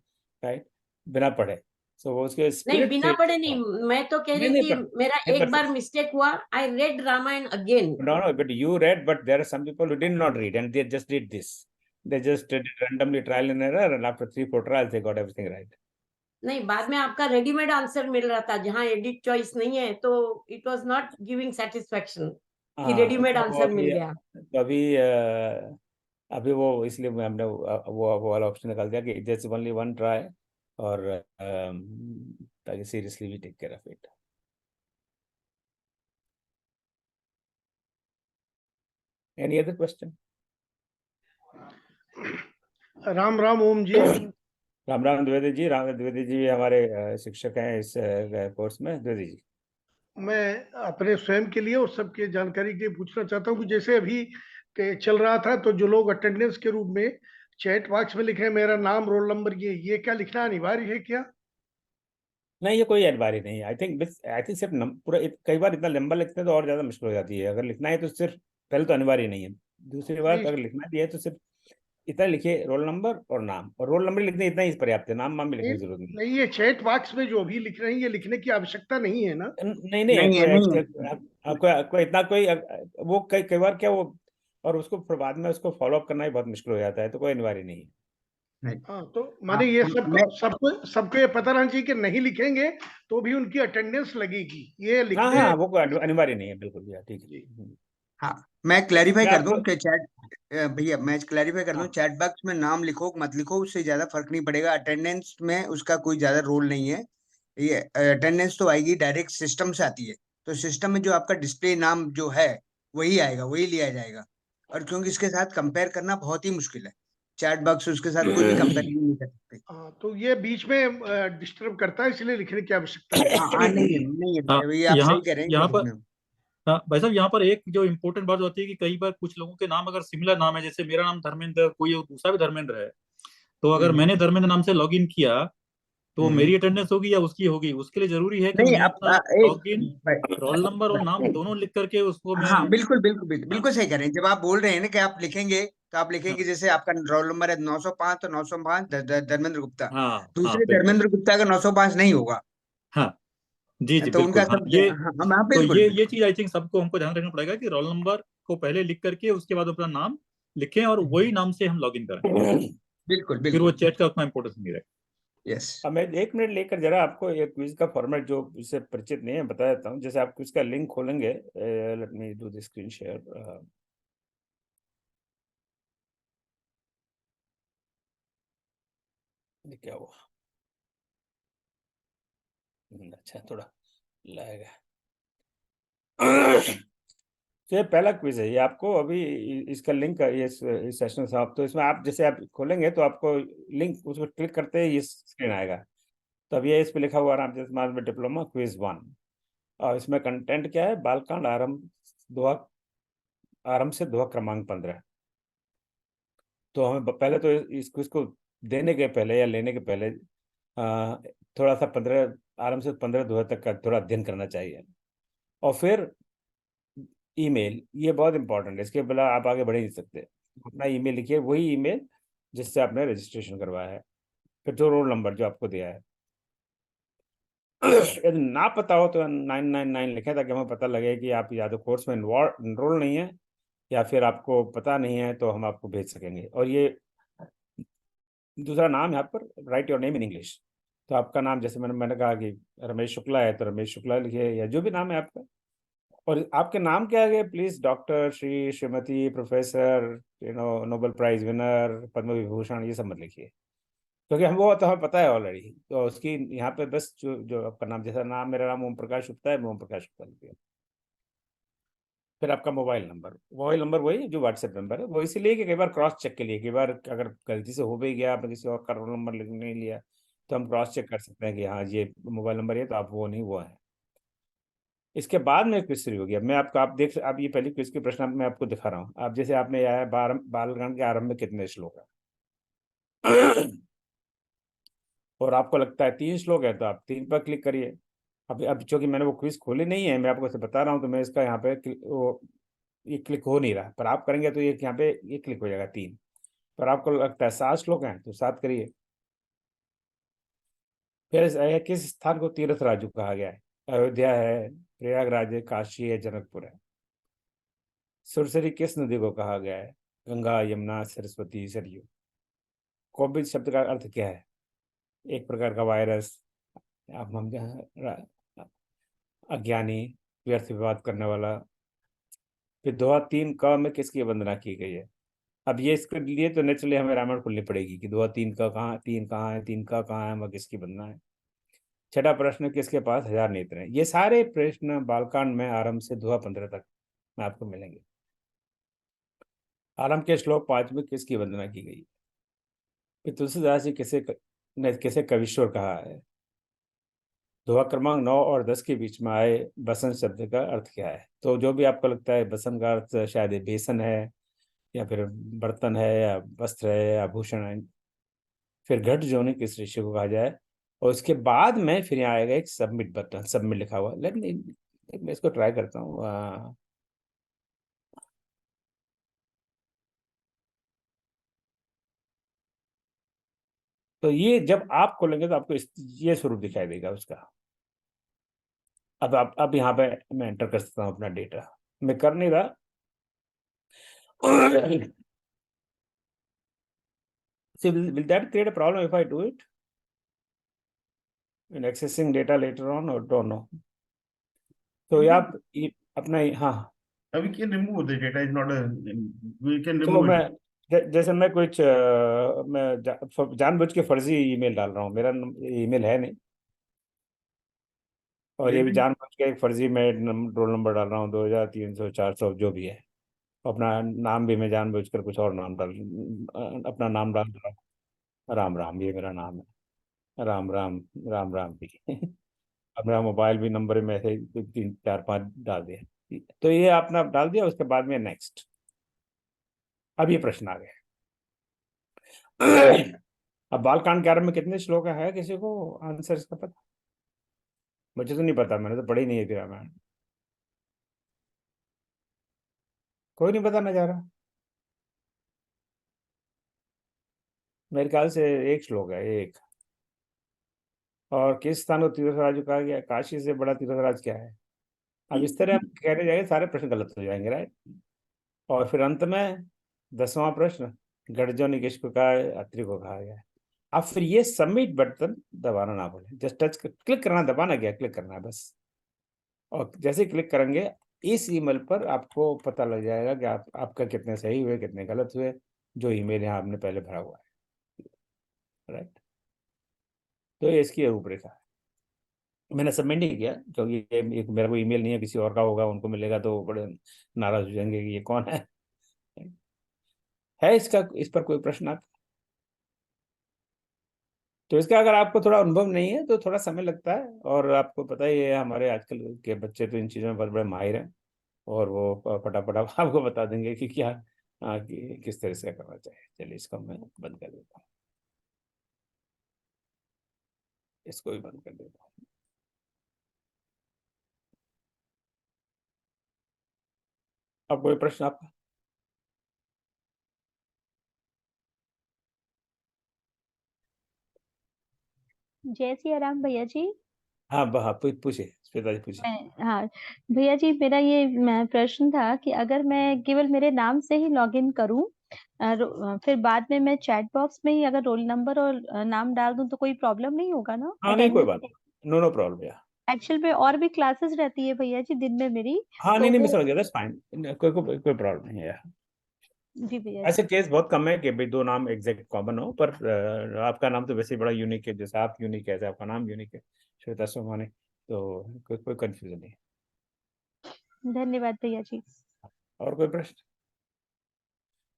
राइट, बिना पढ़े। सो वो उसके नहीं, स्पिरिट बिना से। पढ़े नहीं, मैं तो कह नहीं रही नहीं, थी, मेरा नहीं, एक बार मिस्टेक हुआ, I read Ramayana again. no, but you read, but there are some people who did not read and they just did this. They just did randomly trial and error, and after 3-4 trials they got everything right. नहीं, बाद में आपका readymade answer मिल रहा था जहां edit choice नहीं है, तो it was not giving satisfaction कि रेडीमेड तो आंसर मिल गया। अभी वो इसलिए हमने वो वाला ऑप्शन निकाल दिया कि जस्ट ओनली वन ट्राई, और ताकि seriously we take care of it. Any other question? Ram Ram Om ji. Ram Ram Dwivedi ji. Ram Dwivedi ji हमारे शिक्षक हैं इस कोर्स में। द्विवेदी जी, मैं अपने स्वयं के लिए और सबके जानकारी के लिए पूछना चाहता हूँ कि जैसे अभी के चल रहा था, तो जो लोग अटेंडेंस के रूप में चैट बॉक्स में लिख रहे हैं मेरा नाम रोल नंबर, ये क्या लिखना अनिवार्य है क्या? नहीं, ये कोई एडवाइस नहीं है। आई थिंक सिर्फ पूरा कई बार इतना लंबा लिखते हैं तो और ज्यादा मुश्किल हो जाती है। अगर लिखना है तो सिर्फ, पहले तो अनिवार्य नहीं है, दूसरी बात अगर लिखना भी है तो सिर्फ इतना लिखिए, रोल नंबर और नाम, और रोल नंबर लिखने इतना ही पर्याप्त है, नाम वाम भी लिखने की जरूरत नहीं। नहीं, ये चैट बॉक्स में जो अभी लिख रहे हैं ये लिखने की आवश्यकता नहीं है ना? नहीं नहीं, नहीं है, नहीं है। आपको इतना कोई वो कई बार क्या वो, और उसको फिर बाद में उसको फॉलो अप करना ही बहुत मुश्किल हो जाता है, तो कोई अनिवार्य नहीं है। हाँ, तो माने ये सबको ये पता रहना चाहिए कि नहीं लिखेंगे तो भी उनकी अटेंडेंस लगेगी, ये लिखते हाँ, हैं। वो कोई अनिवार्य नहीं है, बिल्कुल भैया, ठीक है। हाँ, मैं क्लैरिफाई कर दूं आपको- कि भैया मैं क्लैरिफाई कर दूं, चैट बॉक्स में नाम लिखो मत लिखो उससे ज्यादा फर्क नहीं पड़ेगा। अटेंडेंस में उसका कोई ज्यादा रोल नहीं है। ये अटेंडेंस तो आएगी डायरेक्ट सिस्टम से आती है, तो सिस्टम में जो आपका डिस्प्ले नाम जो है वही आएगा, वही लिया जाएगा। और क्योंकि इसके साथ कंपेयर करना बहुत ही मुश्किल है, चैट बॉक्स उसके साथ कोई भी कंपेरिजन नहीं कर सकते। हाँ, तो ये बीच में डिस्टर्ब करता है, इसलिए लिखने की आवश्यकता नहीं। हाँ नहीं है, नहीं हाँ, है, ये आप यहाँ सही कह रहे हैं यहाँ कि पर लिखना। हाँ भाई साहब, यहाँ पर एक जो इम्पोर्टेंट बात होती है कि कई बार कुछ लोगों के नाम अगर सिमिलर नाम है, जैसे मेरा नाम धर्मेंद्र, कोई दूसरा भी धर्मेंद्र है, तो अगर मैंने धर्मेंद्र नाम से लॉगिन किया तो मेरी अटेंडेंस होगी या उसकी होगी, उसके लिए जरूरी है कि नहीं, मैं अब अपना लॉग इन, भाई, रोल नंबर और नाम दोनों लिख करके उसको मैं। हाँ बिल्कुल बिल्कुल बिल्कुल बिल्कुल सही कह रहे हैं। जब आप बोल रहे हैं ना कि आप लिखेंगे, तो आप लिखेंगे जैसे आपका रोल नंबर है 905, तो 905 धर्मेंद्र गुप्ता। हाँ हाँ दूसरे बिल्कुल, धर्मेंद्र गुप्ता का 905 नहीं होगा, हाँ जी जी तो उनका बिल्कुल, हाँ सब ये, हाँ तो बिल्कुल ये बिल्कुल। चीज आई थिंक सबको हमको ध्यान रखना पड़ेगा कि रोल नंबर को पहले लिख करके उसके बाद अपना नाम लिखें और वही नाम से हम लॉग इन करें, बिल्कुल फिर वो बिल्कुल। चैट का उतना इंपॉर्टेंस नहीं रहेगा। यस। अब मैं 1 मिनट लेकर जरा आपको ये क्विज का फॉर्मेट जो इससे परिचित नहीं है बता देता हूँ। जैसे आप क्विज का लिंक खोलेंगे, let me do the screen share. ये क्या हुआ? अच्छा, थोड़ा लगेगा। तो ये पहला क्विज है, ये आपको अभी इसका लिंक, ये इस सेशन समाप्त, तो इसमें आप जैसे आप खोलेंगे तो आपको लिंक, उसको क्लिक करते ही ये स्क्रीन आएगा। तो अब ये इस पे लिखा हुआ रामचंद्र समाज में डिप्लोमा क्विज 1, और इसमें कंटेंट क्या है? बालकांड आरंभ से दोहा क्रमांक 15। तो हमें पहले तो इस क्विज को देने के पहले या लेने के पहले थोड़ा सा 15 आरंभ से 15 दोहा तक का थोड़ा अध्ययन करना चाहिए। और फिर ईमेल, ये बहुत इंपॉर्टेंट है, इसके बिना आप आगे बढ़ ही नहीं सकते। अपना ईमेल लिखिए, वही ईमेल जिससे आपने रजिस्ट्रेशन करवाया है, फिर जो रोल नंबर जो आपको दिया है। यदि ना पता हो तो 999 लिखें, ताकि हमें पता लगे कि आप या तो कोर्स में इनरोल नहीं है, या फिर आपको पता नहीं है, तो हम आपको भेज सकेंगे। और ये दूसरा नाम यहाँ पर, right your name in English. तो आपका नाम, जैसे मैंने कहा कि रमेश शुक्ला है, तो रमेश शुक्ला लिखिए, या जो भी नाम है आपका। और आपके नाम के आगे please doctor, Shri, Shrimati, professor, Nobel prize winner, Padma Vibhushan, ये सब मत लिखिए, क्योंकि हम वो तो हमें पता है ऑलरेडी। तो उसकी यहाँ पे बस जो जो आपका नाम, जैसा नाम, मेरा नाम ओम प्रकाश गुप्ता है, मैं ओम प्रकाश गुप्ता लिखिए। फिर आपका मोबाइल नंबर वही जो व्हाट्सएप नंबर है, वो इसीलिए कि कई बार क्रॉस चेक के लिए, कई बार अगर गलती से हो भी गया, आपने किसी और का रोल नंबर लिख नहीं लिया, तो हम क्रॉस चेक कर सकते हैं कि हाँ ये मोबाइल नंबर है, तो आप वो नहीं, वो है। इसके बाद में क्विज शुरू हो गया। मैं आपको, आप देख, आप ये पहली क्विज के प्रश्न मैं आपको दिखा रहा हूँ। आप जैसे आपने आया बालकांड के आरंभ में कितने श्लोक है? और आपको लगता है 3 श्लोक है, तो आप 3 पर क्लिक करिए। अब चूंकि मैंने वो क्विज खोली नहीं है, मैं आपको इसे बता रहा हूँ, तो मैं इसका यहाँ पे ये क्लिक हो नहीं रहा, पर आप करेंगे तो ये यहाँ पे ये क्लिक हो जाएगा 3। पर आपको लगता है 7 श्लोक हैं, तो 7 करिए। फिर किस स्थान को तीर्थ राजू कहा गया है? अयोध्या है, प्रयागराज है, काशी है, जनकपुर है। सुरसरी किस नदी को कहा गया है? गंगा, यमुना, सरस्वती, सरयू। कोविड शब्द का अर्थ क्या है? एक प्रकार का वायरस, आप हम अज्ञानी, व्यर्थ विवाद करने वाला। फिर दोहा 3 क में किसकी वंदना की गई है? अब ये इसके लिए तो नेचुरली हमें रामायण खोलनी पड़ेगी कि दोहा 3 का कहाँ, 3 कहाँ है, 3 का कहाँ है, वह किसकी वंदना है। छठा प्रश्न, किसके पास 1000 नेत्र हैं? ये सारे प्रश्न बालकांड में आरंभ से दोहा 15 तक में आपको मिलेंगे। आरंभ के श्लोक 5 में किसकी वंदना की गई? फिर तुलसीदास जी किसे कविश्वर कहा है? दोहा क्रमांक 9 और 10 के बीच में आए बसंत शब्द का अर्थ क्या है? तो जो भी आपको लगता है बसंत का अर्थ शायद बेसन है, या फिर बर्तन है, या वस्त्र है, या आभूषण है। फिर घट जोनी किस ऋषि को कहा जाए? और उसके बाद में फिर यहाँ आएगा एक सबमिट बटन, सबमिट लिखा हुआ। मैं इसको ट्राई करता हूँ। तो ये जब आप खोलेंगे तो आपको ये स्वरूप दिखाई देगा उसका। अब यहाँ पे मैं एंटर कर सकता हूँ अपना डेटा, मैं कर नहीं रहा। See, will that create a problem if I do it in accessing data later on, or don't know? तो ये आप अपना, हाँ, We can remove the data, is not a, we can तो remove मैं it. जैसे मैं कुछ मैं जानबूझ के फर्जी ईमेल डाल रहा हूँ, मेरा ईमेल है नहीं, और ये भी लेकिन जानबूझ के एक फर्जी मैं रोल नंबर डाल रहा हूँ, 2300 400 जो भी है। अपना नाम भी मैं जानबूझ कर कुछ और नाम अपना नाम डाल रहा हूँ। राम राम, ये मेरा नाम है, राम राम, राम राम भी। अब मेरा मोबाइल भी नंबर में से 3 4 5 डाल दिया। तो ये आपने डाल दिया, उसके बाद में नेक्स्ट। अब ये प्रश्न आ गए। अब बालकांड 11 में कितने श्लोक है किसी को आंसर इसका पता? मुझे तो नहीं पता, मैंने तो पढ़ी नहीं है फिर रामायण। कोई नहीं पता नजारा? मेरे ख्याल से एक श्लोक है, एक। और किस स्थान को तीर्थराज कहा गया? काशी से बड़ा तीर्थराज क्या है? अब इस तरह हम कहने जाएंगे सारे प्रश्न गलत हो जाएंगे, राइट। और फिर अंत में 10वां प्रश्न, गढ़जो ने किसको कहा है? अत्रि को कहा गया है। अब फिर ये सबमिट बटन दबाना ना भूलें, जस्ट टच क्लिक करना, दबाना क्या, क्लिक करना है बस। और जैसे क्लिक करेंगे इस ईमेल पर आपको पता लग जाएगा कि आपका कितने सही हुए कितने गलत हुए, जो ईमेल यहाँ आपने पहले भरा हुआ है, राइट। तो ये इसकी रूपरेखा है। मैंने सबमिट नहीं किया क्योंकि ये मेरा कोई ईमेल नहीं है, किसी और का होगा, उनको मिलेगा तो बड़े नाराज हो जाएंगे कि ये कौन है इसका, इस पर कोई प्रश्न आता? तो इसका अगर आपको थोड़ा अनुभव नहीं है तो थोड़ा समय लगता है, और आपको पता ही है हमारे आजकल के बच्चे तो इन चीज़ों में बहुत बड़े माहिर हैं, और वो फटाफट आपको बता देंगे कि क्या किस तरह से करना चाहिए। चलिए इसको मैं बंद कर देता हूँ, इसको भी बंद कर देता हूँ। अब कोई प्रश्न आपका? जय सिया राम भैया जी। हाँ हाँ, पूछिए श्वेता जी, पूछिए। हाँ भैया जी, मेरा ये प्रश्न था कि अगर मैं केवल मेरे नाम से ही लॉगिन करूं, फिर बाद में मैं चैट बॉक्स में ही अगर रोल नंबर और नाम डाल दूं तो कोई प्रॉब्लम नहीं होगा ना? हाँ नहीं, कोई बात नहीं, नो प्रॉब्लम यार। एक्चुअल में और भी क्लासेस रहती है भैया जी दिन में मेरी, हाँ तो नहीं, मैं वो समझ गया, दैट्स फाइन, कोई प्रॉब्लम नहीं है यार। जी भैया जी। ऐसे केस बहुत कम है कि भाई दो नाम एग्जैक्ट कॉमन हो, पर आपका नाम तो वैसे ही बड़ा यूनिक है, जैसे आप यूनिक है, ऐसे आपका नाम यूनिक है, श्वेता सोमानी, तो कोई कंफ्यूजन नहीं है। धन्यवाद भैया जी। और कोई प्रश्न?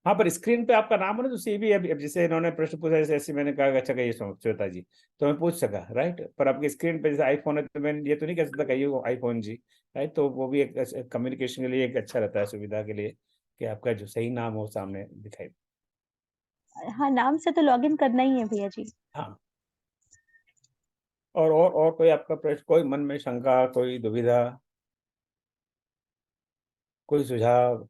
हाँ, पर स्क्रीन पे आपका नाम है ना, तो सी भी अब जैसे इन्होंने प्रश्न पूछा, जैसे ऐसे मैंने कहा अच्छा कहिए श्वेता जी, तो मैं पूछ सका, राइट। पर आपकी स्क्रीन पे जैसे आईफोन है तो मैं ये तो नहीं कह सकता कहिए आईफोन जी, राइट। तो वो भी एक कम्युनिकेशन के लिए एक अच्छा रहता है, सुविधा के लिए, कि आपका जो सही नाम हो सामने दिखाई। हाँ, नाम से तो लॉगिन करना ही है भैया जी। हाँ। और कोई आपका प्रश्न, कोई मन में शंका, कोई दुविधा, कोई सुझाव?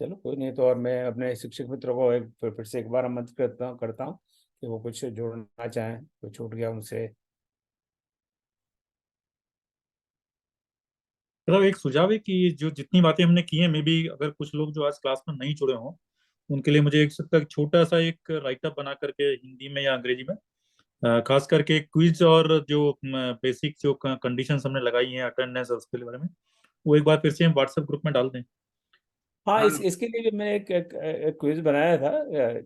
चलो कोई नहीं, तो और मैं अपने शिक्षक मित्रों को फिर से एक बार आमंत्रित करता हूँ कि वो कुछ जोड़ना चाहें, कुछ छूट गया उनसे। मतलब एक सुझाव है कि जो जितनी बातें हमने की हैं, मे बी अगर कुछ लोग जो आज क्लास में नहीं जुड़े हों, उनके लिए मुझे एक सकता है छोटा सा एक राइटअप बना करके हिंदी में या अंग्रेजी में, खास करके क्विज और जो बेसिक जो कंडीशंस हमने लगाई हैं अटेंडेंस और उसके बारे में, वो एक बार फिर से हम व्हाट्सएप ग्रुप में डाल दें। हाँ, हाँ इसके लिए भी मैंने एक क्विज बनाया था,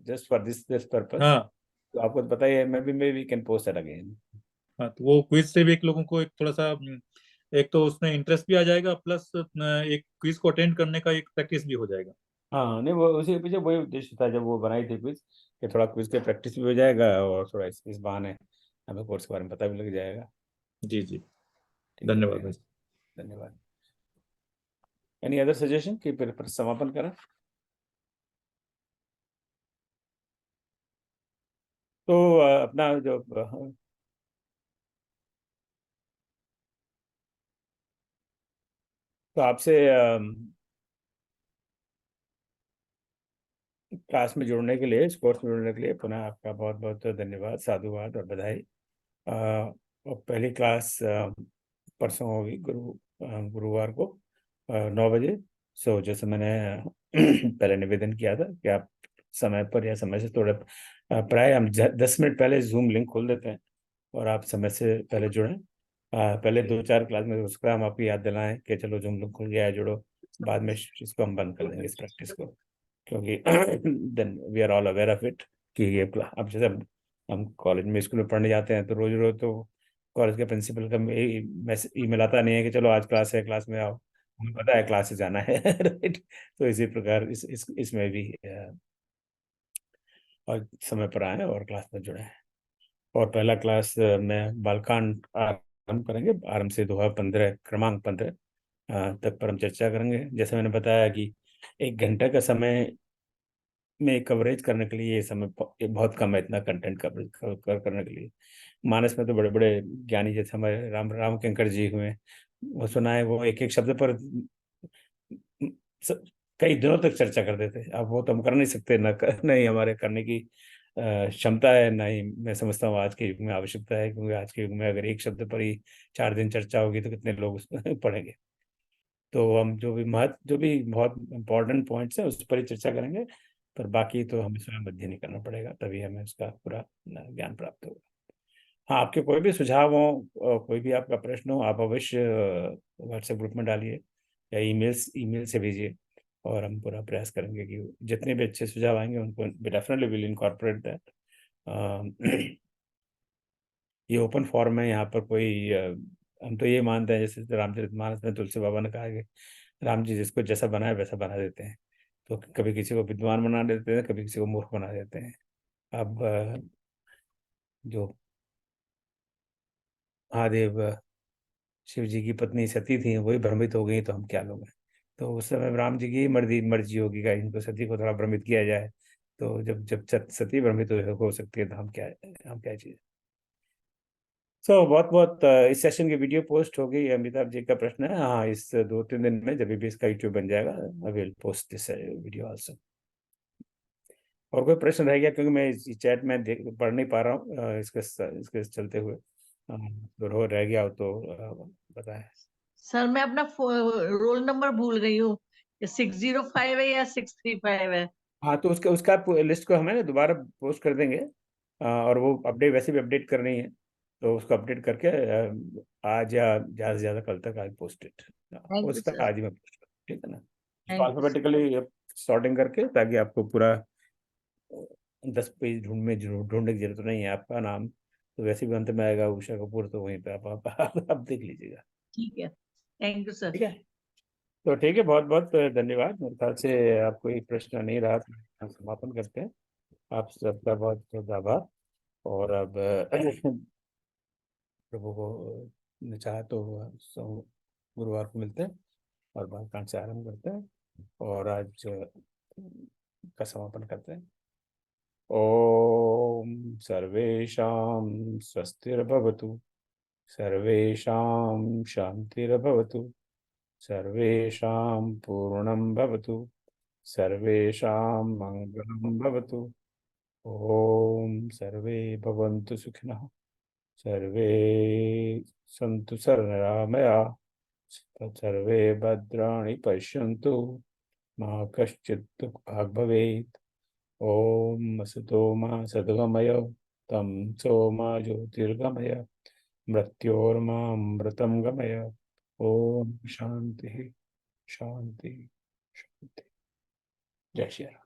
जस्ट फॉर दिस पर्पस। हाँ तो आपको तो पता ही है, मैं भी कैन पोस्ट इट अगेन। हाँ, तो वो क्विज से भी एक लोगों को एक थोड़ा सा एक तो उसमें इंटरेस्ट भी आ जाएगा, प्लस एक क्विज को अटेंड करने का एक प्रैक्टिस भी हो जाएगा। हाँ नहीं, वो उसी के पीछे वही उद्देश्य था जब वो बनाई थी क्विज, कि थोड़ा क्विज के प्रैक्टिस भी हो जाएगा, और थोड़ा इस बहाने हमें कोर्स के बारे में पता भी लग जाएगा। जी जी, ठीक है, धन्यवाद वेरी भाई। नाइस, धन्यवाद। एनी अदर सजेशन कि फिर समापन करें? तो अपना जो तो आपसे क्लास में जुड़ने के लिए, इस कोर्स में जुड़ने के लिए पुनः आपका बहुत बहुत धन्यवाद, साधुवाद और बधाई। और पहली क्लास परसों होगी, गुरुवार को 9 बजे। सो जैसे मैंने पहले निवेदन किया था कि आप समय पर या समय से थोड़े प्राय हम 10 मिनट पहले जूम लिंक खोल देते हैं, और आप समय से पहले जुड़ें। पहले 2-4 क्लास में उसका हम आपको याद दिलाएं कि चलो जूम लिंक खुल गया है, जुड़ो। बाद में इसको हम बंद कर देंगे, इस प्रैक्टिस को, क्योंकि then we are all aware of it कि ये अब जैसे हम कॉलेज में, स्कूल में पढ़ने जाते हैं, तो रोज रोज तो कॉलेज के प्रिंसिपल का मैसेज ईमेल आता नहीं है कि चलो आज क्लास है, क्लास में आओ। हमें पता है क्लास से जाना है राइट। तो इसी प्रकार इसमें भी और समय पर आए और क्लास में जुड़े। और पहला क्लास में बालकांड आरंभ करेंगे, आरंभ से दोहा 15 क्रमांक 15, तक पर हम चर्चा करेंगे। जैसे मैंने बताया कि 1 घंटे का समय में कवरेज करने के लिए ये समय ये बहुत कम है, इतना कंटेंट कवरेज करने के लिए। मानस में तो बड़े बड़े ज्ञानी जैसे हमारे राम किंकर जी हुए, वो सुना है, वो एक एक शब्द पर कई दिनों तक चर्चा करते थे। अब वो तो हम कर नहीं सकते, नहीं हमारे करने की क्षमता है, ना ही मैं समझता हूँ आज के युग में आवश्यकता है, क्योंकि आज के युग में अगर एक शब्द पर ही 4 दिन चर्चा होगी तो कितने लोग पढ़ेंगे। तो हम जो भी बहुत इंपॉर्टेंट पॉइंट्स हैं उस पर ही चर्चा करेंगे, पर बाकी तो हमें स्वयं अध्ययन नहीं करना पड़ेगा, तभी हमें उसका पूरा ज्ञान प्राप्त होगा। हाँ, आपके कोई भी सुझाव हो, कोई भी आपका प्रश्न हो, आप अवश्य व्हाट्सएप ग्रुप में डालिए या ईमेल से भेजिए, और हम पूरा प्रयास करेंगे कि जितने भी अच्छे सुझाव आएंगे उनको डेफिनेटली विल इनकॉर्पोरेट दैट। ये ओपन फॉरम है, यहाँ पर कोई हम तो ये मानते हैं, जैसे रामचरितमानस में तुलसी बाबा ने कहा कि राम जी जिसको जैसा बनाए वैसा बना देते हैं। तो कभी किसी को विद्वान बना देते हैं, कभी किसी को मूर्ख बना देते हैं। अब जो महादेव शिव जी की पत्नी सती थी, वही भ्रमित हो गई, तो हम क्या लोग हैं। तो उस समय राम जी की मर्जी होगी कि इनको सती को थोड़ा भ्रमित किया जाए। तो जब जब सती भ्रमित हो सकती है, तो हम क्या चीज। बहुत बहुत इस सेशन की वीडियो पोस्ट हो गई। अमिताभ जी का प्रश्न है, हाँ, इस 2-3 दिन में जब भी इसका यूट्यूब बन जाएगा, I will post this video also. और कोई प्रश्न रह गया, क्योंकि मैं इस चैट में पढ़ नहीं पा रहा हूँ, इसके चलते हुए तो रह गया हो तो बताएं। सर मैं अपना रोल नंबर भूल गई हूँ, 605 है या 635 है? हाँ, तो उसका लिस्ट को हमें ना दोबारा पोस्ट कर देंगे, और वो अपडेट वैसे भी अपडेट करनी है, तो उसको अपडेट करके आज या ज़्यादा से ज़्यादा कल तक आज पोस्ट इट, थैंक यू उसका सर। आज ही मैं पोस्ट कर, ठीक है ना। Thank you. अल्फाबेटिकली सॉर्टिंग करके, ताकि आपको पूरा 10 पेज ढूंढने की जरूरत नहीं है। आपका नाम तो वैसे भी अंत में आएगा, उषा कपूर, तो वहीं पे आप देख लीजिएगा, ठीक है, थैंक यू सर। ठीक है। तो ठीक है, बहुत बहुत धन्यवाद। मेरे ख्याल से आपको एक प्रश्न नहीं रहा, तो हम समापन करते हैं। आप सबका बहुत बहुत आभार। और अब प्रभु को चाहे तो गुरुवार को मिलते हैं और बालकांड से आरंभ करते हैं, और आज का समापन करते हैं। ओम सर्वेषां स्वस्तिर्भवतु, सर्वेषां शान्तिर्भवतु, सर्वेषां पूर्णं भवतु, सर्वेषां मङ्गलं भवतु। ओम सर्वे भवन्तु सुखिनः, सर्वे सन्तु शरणमयाः, सर्वे भद्राणि पश्यन्तु, मा कश्चित् दुःखभाग् भवेत्। ओम असतो मा सद्गमय, तमसो मा ज्योतिर्गमय, मृत्योर्मामृतं गमय। ओम शांति शांति शांति। जय श्री राम।